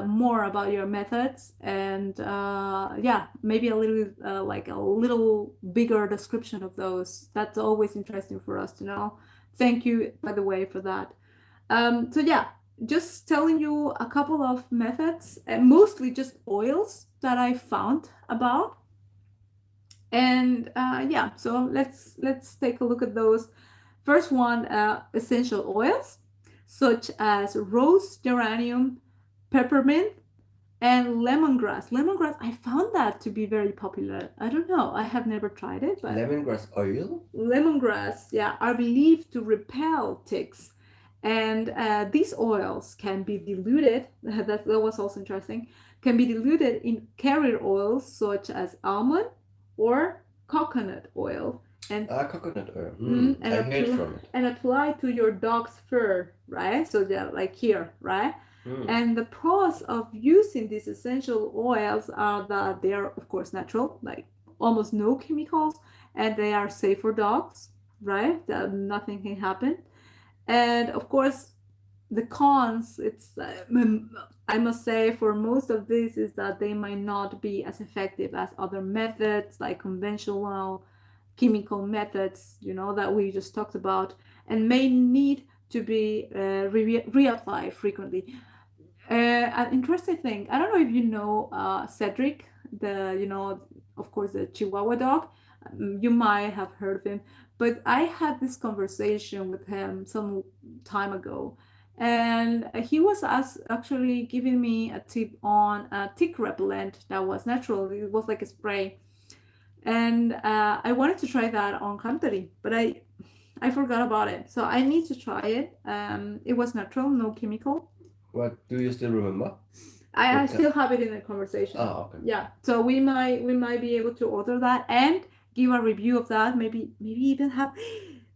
S1: more about your methods and yeah, maybe a little like a little bigger description of those. That's always interesting for us to know. Thank you, by the way, for that. So yeah, just telling you a couple of methods, and mostly just oils that I found about. And yeah, so let's take a look at those. First one, essential oils such as rose, geranium, peppermint, and lemongrass. Lemongrass, I found that to be very popular. I don't know, I have never tried it, but
S2: Lemongrass oil?
S1: lemongrass, yeah, are believed to repel ticks. And these oils can be diluted, that was also interesting, can be diluted in carrier oils such as almond or coconut oil. And
S2: Coconut oil.
S1: and,
S2: I heard from it.
S1: and apply to your dog's fur, right? So they're like here, right? And the pros of using these essential oils are that they are, of course, natural, like almost no chemicals, and they are safe for dogs, right? That nothing can happen. And of course, the cons, it's I must say for most of this is that they might not be as effective as other methods like conventional chemical methods, that we just talked about, and may need to be reapplied frequently. An interesting thing, I don't know if you know Cedric, of course, the Chihuahua dog. You might have heard of him, but I had this conversation with him some time ago, and he was actually giving me a tip on a tick repellent that was natural. It was like a spray, and I wanted to try that on Hamtori, but I forgot about it, so I need to try it. It was natural, no chemical.
S2: What do you still remember?
S1: I still have it in the conversation.
S2: Oh, okay.
S1: Yeah, so we might be able to order that and give a review of that. Maybe even have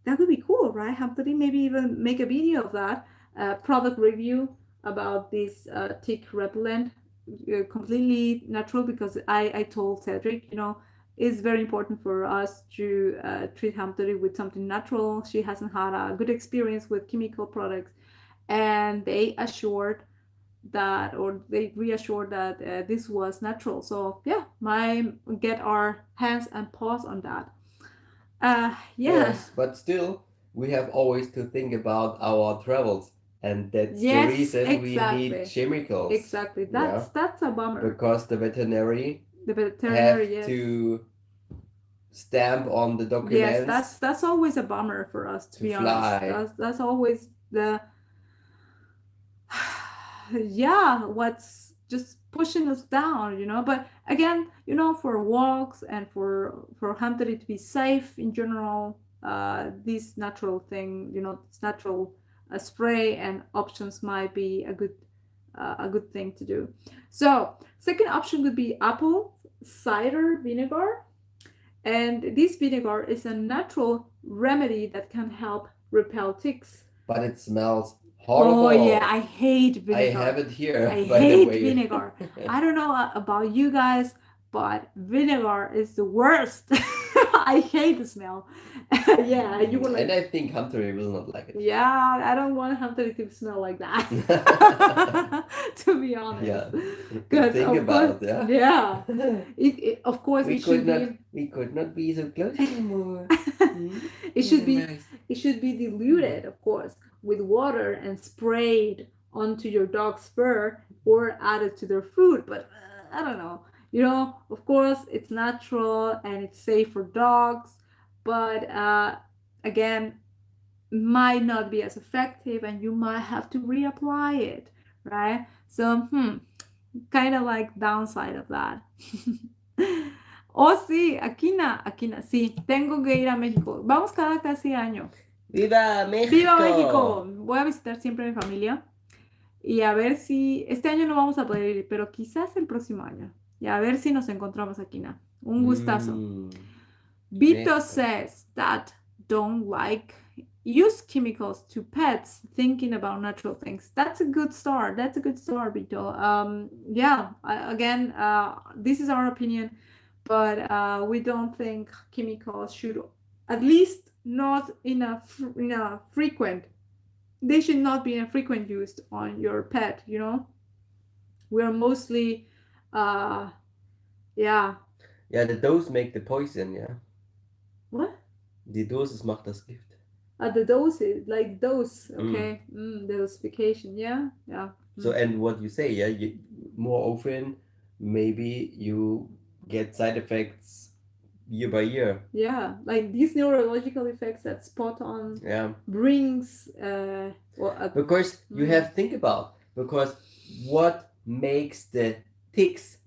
S1: that would be cool, right? Hamtori, maybe even make a video of that product review about this tick repellent, completely natural. Because I told Cedric, it's very important for us to treat Hamtori with something natural. She hasn't had a good experience with chemical products, and they assured that, or they reassured that this was natural. So yeah, get our hands and paws on that. Yeah.
S2: Yes, but still, we have always to think about our travels, and that's the
S1: Yes,
S2: reason we need
S1: exactly.
S2: chemicals.
S1: Exactly.
S2: Yeah,
S1: That's a bummer.
S2: because the veterinary
S1: The
S2: have
S1: veterinary, yes.
S2: to stamp on the
S1: Yes,
S2: documents
S1: that's always a bummer for us, to
S2: to
S1: be honest.
S2: fly.
S1: That's always the yeah, what's just pushing us down, you know. But again, you know, for walks and for Hamtori to be safe in general, this natural thing, you know, this natural spray and options might be a good thing to do. So second option would be apple cider vinegar, and this vinegar is a natural remedy that can help repel ticks.
S2: But it smells horrible.
S1: Oh yeah, I hate
S2: I
S1: vinegar.
S2: have it here,
S1: I
S2: by the
S1: hate
S2: way.
S1: vinegar. I don't know about you guys, but vinegar is the worst. I hate the smell. Yeah, you were like,
S2: And I think Hamtori will not like it.
S1: yeah, I don't want Hamtori to smell like that. To be honest.
S2: Yeah.
S1: 'Cause
S2: Think
S1: of course-
S2: about, yeah.
S1: Yeah. Of course,
S2: We
S1: it should
S2: could not be so close anymore.
S1: it should be
S2: Nice.
S1: it should be diluted, of course, with water and sprayed onto your dog's fur or added to their food. But I don't know. You know, of course, it's natural and it's safe for dogs, but again, might not be as effective, and you might have to reapply it, right? So, kind of like downside of that. Oh, sí, Aquina, sí, tengo que ir a México. Vamos cada casi año.
S2: ¡Viva México!
S1: ¡Viva México! Voy a visitar siempre a mi familia y a ver si este año no vamos a poder ir, pero quizás el próximo año. Y a ver si nos encontramos, Aquina. Un gustazo. Vito
S2: México.
S1: says that don't like use chemicals to pets, thinking about natural things. That's a good start. That's a good start, Vito. Yeah, again, this is our opinion, but we don't think chemicals should, at least not in a frequent. They should not be in a frequent use on your pet. You know, we are mostly, yeah.
S2: Ja, the dose make the poison, yeah.
S1: What?
S2: Die Dosis macht das Gift.
S1: The doses, like dose, okay. The dosification, yeah.
S2: So, and what you say, yeah, more often, maybe you get side effects year by year.
S1: Yeah, like these neurological effects that spot on brings.
S2: Because you have to think about, because what makes the ticks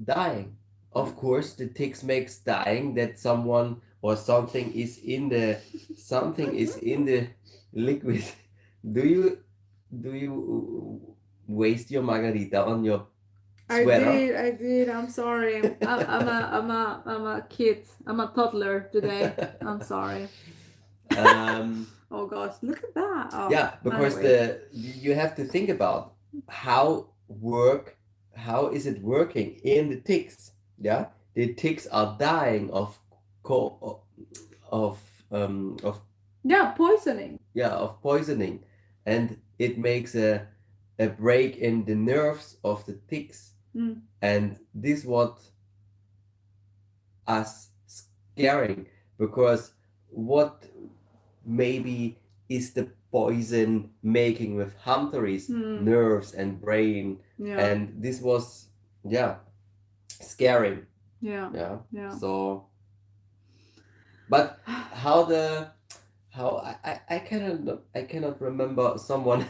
S2: dying? Of course, the ticks makes dying that someone or something is in the liquid. Do you waste your margarita on your sweater?
S1: I did. I'm sorry. I'm a kid. I'm a toddler today. I'm sorry. Oh gosh, look at that. Oh,
S2: yeah, because you have to think about how is it working in the ticks? Yeah, the ticks are dying of
S1: poisoning.
S2: Yeah, of poisoning, and it makes a break in the nerves of the ticks, and this what us scaring, because what maybe is the poison making with Hamtori's nerves and brain, and this was scaring. Yeah. So, but I cannot remember, someone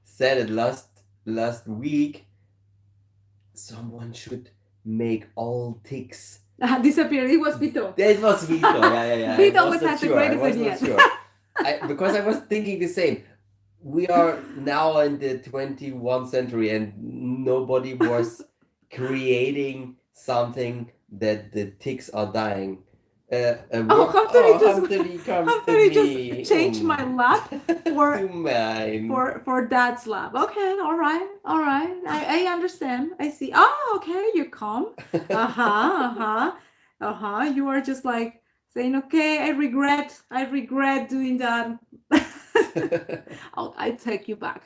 S2: said it last week. Someone should make all ticks
S1: disappear. It was Vito.
S2: It was Vito. Yeah.
S1: Vito always has the greatest idea.
S2: Because I was thinking the same. We are now in the 21st century, and nobody was creating something that the ticks are dying.
S1: Hamtori just changed my lap for dad's lap. Okay, all right. I understand. I see. Oh, okay, you come. You are just like saying, okay, I regret doing that. I take you back.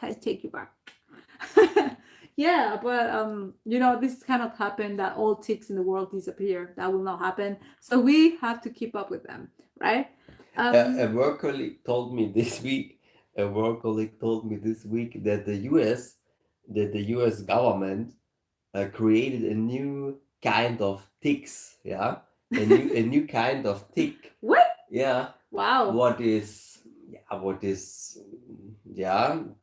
S1: Yeah, but this cannot happen that all ticks in the world disappear. That will not happen. So we have to keep up with them, right?
S2: A work colleague told me this week. A work colleague told me this week that the U.S. government created a new kind of ticks. Yeah, a new kind of tick.
S1: What?
S2: Yeah.
S1: Wow.
S2: What is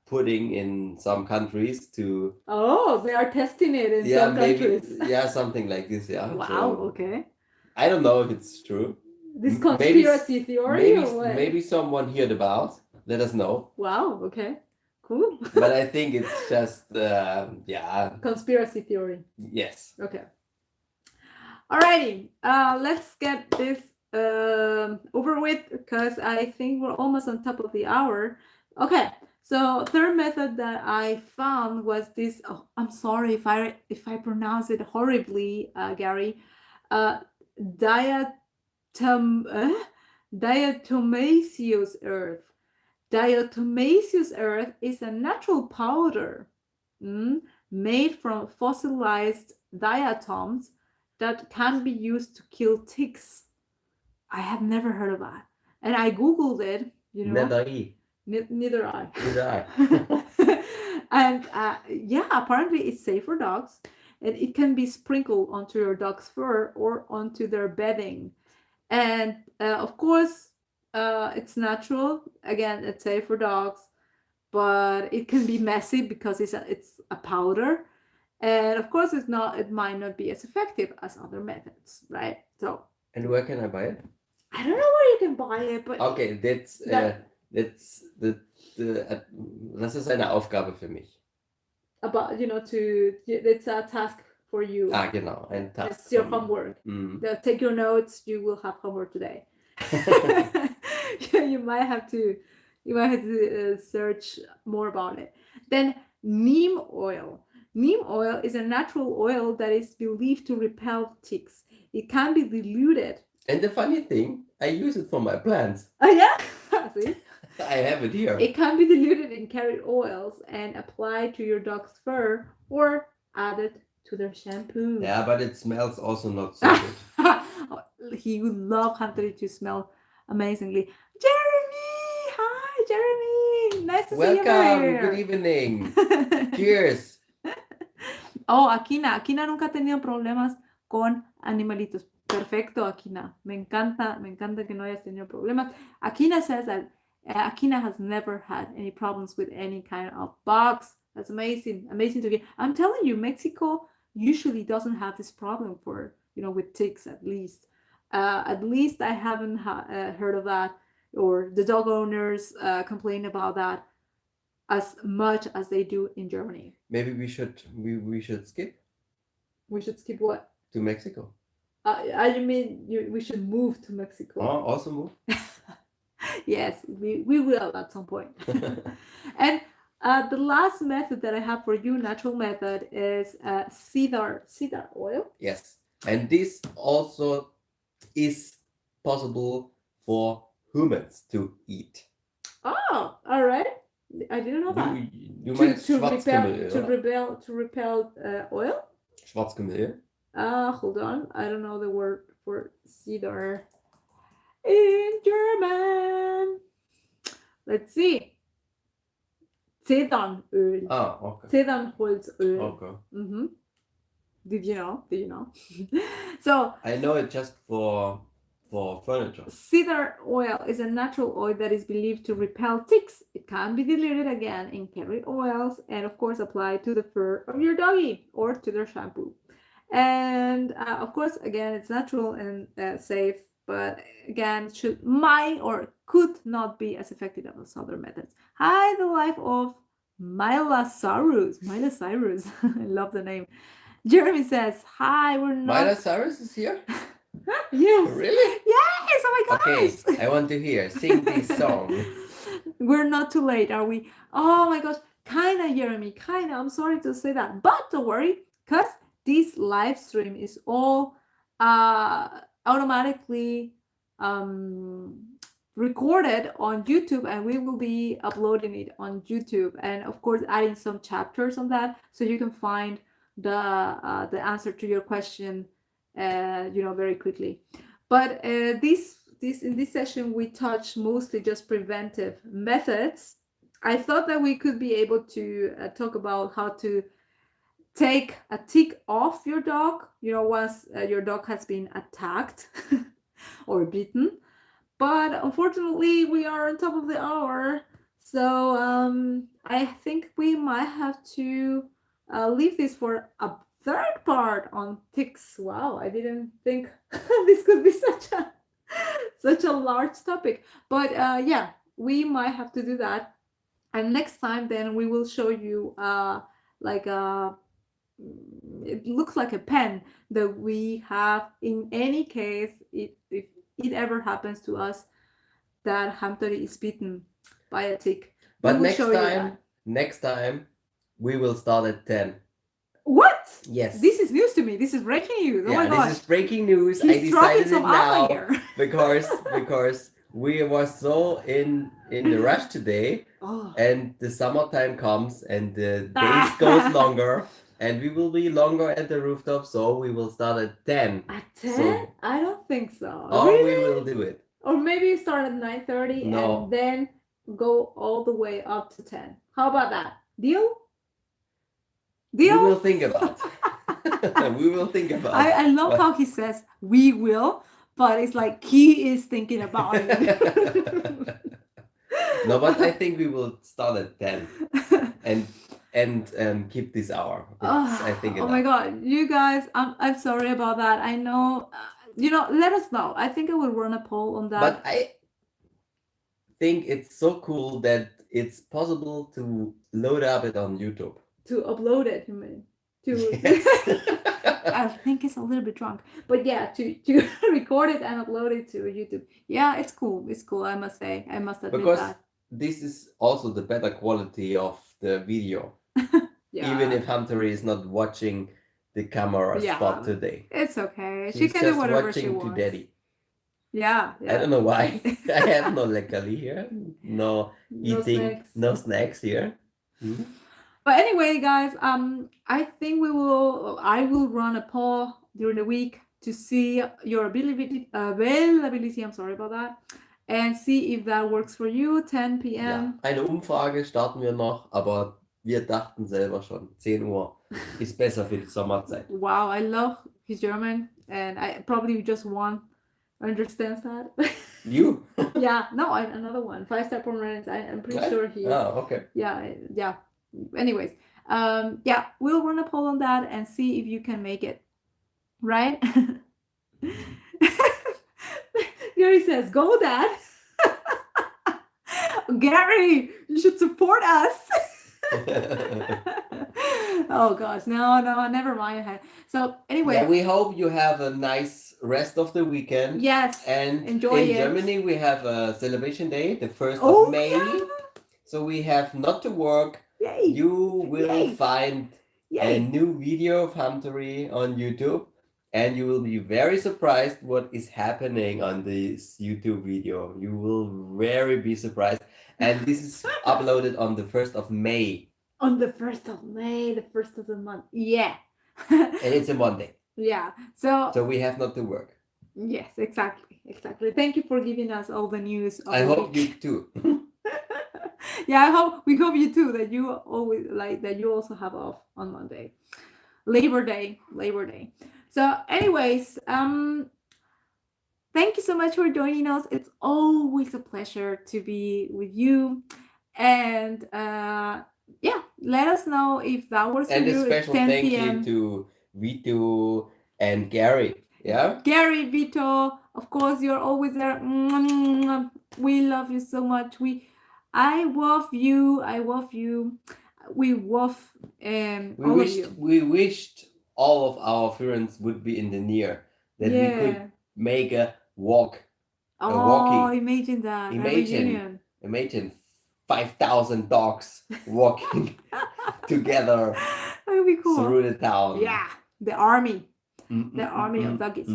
S2: putting in some countries to
S1: Oh, they are testing it in some
S2: maybe
S1: countries.
S2: something like this. Yeah.
S1: Wow,
S2: So
S1: okay.
S2: I don't know if it's true.
S1: This
S2: Maybe
S1: conspiracy theory or what?
S2: maybe someone heard about. Let us know.
S1: Wow, okay. Cool.
S2: But I think it's just
S1: Conspiracy theory.
S2: yes.
S1: Okay. Alrighty, let's get this over with because I think we're almost on top of the hour. Okay, so third method that I found was this. Oh, I'm sorry if I pronounce it horribly, Gary. Diatomaceous earth. Diatomaceous earth is a natural powder made from fossilized diatoms that can be used to kill ticks. I have never heard of that. And I Googled it,
S2: Neither I.
S1: Neither I.
S2: Neither I.
S1: And apparently it's safe for dogs. And it can be sprinkled onto your dog's fur or onto their bedding. And of course, it's natural. Again, it's safe for dogs. But it can be messy because it's a powder. And of course, it might not be as effective as other methods, right? So.
S2: And where can I buy it?
S1: I don't know where you can buy it, but.
S2: Okay, das ist eine Aufgabe für mich.
S1: About it's a task for you.
S2: Genau, ein Task.
S1: It's your homework. Take your notes. You will have homework today. You might have to search more about it. Then neem oil. Neem oil is a natural oil that is believed to repel ticks. It can be diluted.
S2: And the funny thing, I use it for my plants.
S1: Oh yeah? See?
S2: I have it here.
S1: It can be diluted in carrot oils and applied to your dog's fur or added to their shampoo.
S2: Yeah, but it smells also not so good.
S1: He would love Hamtori to smell amazingly. Jeremy! Hi, Jeremy! Nice to see you here.
S2: Good evening. Cheers.
S1: Oh, Akina. Akina nunca ha tenido problemas con animalitos. Perfecto, Akina. Me encanta que no hayas tenido problemas. Akina says that Akina has never had any problems with any kind of bugs. That's amazing. Amazing to hear. I'm telling you, Mexico usually doesn't have this problem for, with ticks at least. At least I haven't heard of that, or the dog owners complain about that as much as they do in Germany.
S2: Maybe we should skip.
S1: We should skip what?
S2: To Mexico.
S1: You mean we should move to Mexico?
S2: Oh, also move?
S1: Yes, we will at some point. And the last method that I have for you, natural method, is cedar oil.
S2: Yes, and this also is possible for humans to eat.
S1: Oh, all right. I didn't know that.
S2: You might
S1: to repel oil.
S2: Schwarzkümmel.
S1: Hold on. I don't know the word for cedar in German. Let's see. Zedernöl.
S2: Okay.
S1: Zedernholzöl.
S2: Okay.
S1: Mm-hmm. Did you know? So
S2: I know it just for furniture.
S1: Cedar oil is a natural oil that is believed to repel ticks. It can be diluted again in carrot oils and of course applied to the fur of your doggy or to their shampoo. And of course, again, it's natural and safe, but again, could not be as effective as other methods. Hi, the life of Milosaurus. I love the name. Jeremy says, hi, we're not...
S2: Milosaurus is here?
S1: Yes.
S2: Really?
S1: Yes, oh my gosh.
S2: Okay, I want to hear. Sing this song.
S1: We're not too late, are we? Oh my gosh, kinda, Jeremy, kinda. I'm sorry to say that, but don't worry, because this live stream is all automatically recorded on YouTube, and we will be uploading it on YouTube, and of course adding some chapters on that, so you can find the answer to your question, very quickly. But in this session we touch mostly just preventive methods. I thought that we could be able to talk about how to take a tick off your dog, once your dog has been attacked or bitten. But unfortunately, we are on top of the hour. So I think we might have to leave this for a third part on ticks. Wow, I didn't think this could be such a large topic. But yeah, we might have to do that. And next time, then we will show you like a it looks like a pen that we have in any case if it ever happens to us that Hamtori is bitten by a tick.
S2: But next time we will start at 10.
S1: What?
S2: Yes.
S1: This is news to me. This is breaking news. Oh my gosh.
S2: This is breaking news.
S1: He's
S2: I decided it now
S1: here.
S2: because we were so in the rush today, and the summertime comes and the days goes longer. And we will be longer at the rooftop, so we will start at 10.
S1: At 10?
S2: So,
S1: I don't think so.
S2: Or
S1: really?
S2: We will do it.
S1: Or maybe start at 9:30 and then go all the way up to 10. How about that? Deal?
S2: We will think about it. We will think about it.
S1: I love how he says, we will, but it's like he is thinking about it.
S2: No, but I think we will start at 10. And keep this hour. I think.
S1: Oh my God, you guys! I'm sorry about that. I know. Let us know. I think I will run a poll on that.
S2: But I think it's so cool that it's possible to load up it on YouTube.
S1: To upload it, you mean?
S2: Yes.
S1: I think it's a little bit drunk, but yeah, to record it and upload it to YouTube. Yeah, it's cool. It's cool. I must say. I must admit
S2: because
S1: that.
S2: This is also the better quality of the video.
S1: Yeah.
S2: Even if Hamtori is not watching the camera spot today.
S1: It's okay.
S2: She's
S1: she can do whatever
S2: she wants. To daddy.
S1: Yeah.
S2: I don't know why. I have no lecali here. No eating. No snacks here. Mm-hmm.
S1: But anyway, guys, I think I will run a poll during the week to see your availability. I'm sorry about that. And see if that works for you. 10 p.m.
S2: Ja, eine Umfrage starten wir noch, aber wir dachten selber schon, 10 Uhr ist besser für die Sommerzeit.
S1: Wow, I love his German, and I probably just one understands that.
S2: You?
S1: Yeah, no, another one. 5-step Pomeranians. I'm pretty sure he.
S2: Oh, okay.
S1: Yeah. Anyways, yeah, we'll run a poll on that and see if you can make it. Right? Gary says, "Go, Dad." Gary, you should support us. Oh gosh, no, never mind. So anyway,
S2: yeah, we hope you have a nice rest of the weekend.
S1: Yes,
S2: and
S1: enjoy
S2: in
S1: it.
S2: Germany we have a celebration day, the 1st of May. Yeah. So we have not to work.
S1: Yay.
S2: You will find a
S1: Yay.
S2: new video of Hamtori on YouTube, and you will be very surprised what is happening on this YouTube video. You will very be surprised. And this is uploaded on the 1st of May.
S1: On the 1st of May, the 1st of the month. Yeah.
S2: And it's a Monday.
S1: Yeah. So
S2: we have not to work.
S1: Yes, exactly. Thank you for giving us all the news.
S2: I hope you too.
S1: Yeah, we hope you too, that you always that you also have off on Monday. Labor Day. So anyways, thank you so much for joining us. It's always a pleasure to be with you. And yeah, let us know if that was
S2: and a special thank you to Vito and Gary. Yeah,
S1: Gary, Vito, of course, you're always there. We love you so much. I love you. We love
S2: we wished all of our friends would be in the near, that we could make a walk.
S1: Imagine that.
S2: Imagine 5,000 dogs walking together.
S1: That would be cool.
S2: Through the town.
S1: Yeah, the army. The army of doggies.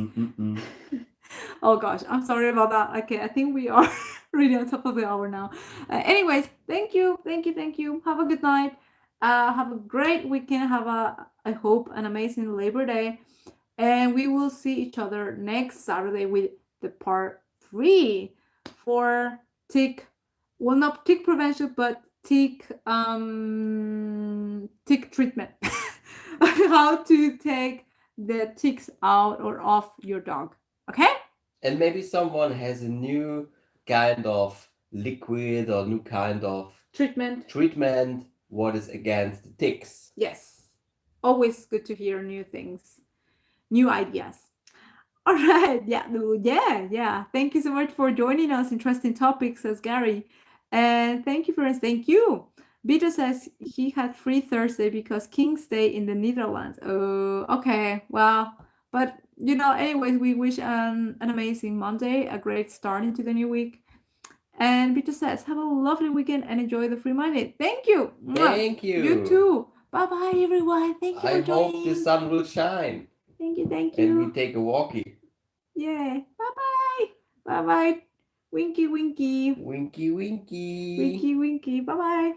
S1: Oh gosh, I'm sorry about that. Okay, I think we are Really on top of the hour now. Anyways, thank you, thank you, thank you. Have a good night. Have a great weekend. Have I hope, an amazing Labor Day. And we will see each other next Saturday with the part 3 for tick, well, not tick prevention, but tick treatment. How to take the ticks out or off your dog. Okay?
S2: And maybe someone has a new kind of liquid or new kind of treatment what is against the ticks.
S1: Yes. Always good to hear new things, new ideas. All right. Yeah. Yeah. Thank you so much for joining us. Interesting topics, says Gary. And thank you, friends. Thank you. Vito says he had free Thursday because King's Day in the Netherlands. Oh, okay. Well, but anyways, we wish an amazing Monday, a great start into the new week. And Vito says, have a lovely weekend and enjoy the free Monday. Thank you.
S2: Thank you.
S1: You too. Bye bye, everyone. Thank you
S2: I
S1: for joining.
S2: hope the sun will shine.
S1: Thank you. Thank you.
S2: And we take a walkie.
S1: Yeah. Bye bye. Bye bye. Winky, winky.
S2: Winky, winky.
S1: Winky, winky. Bye bye.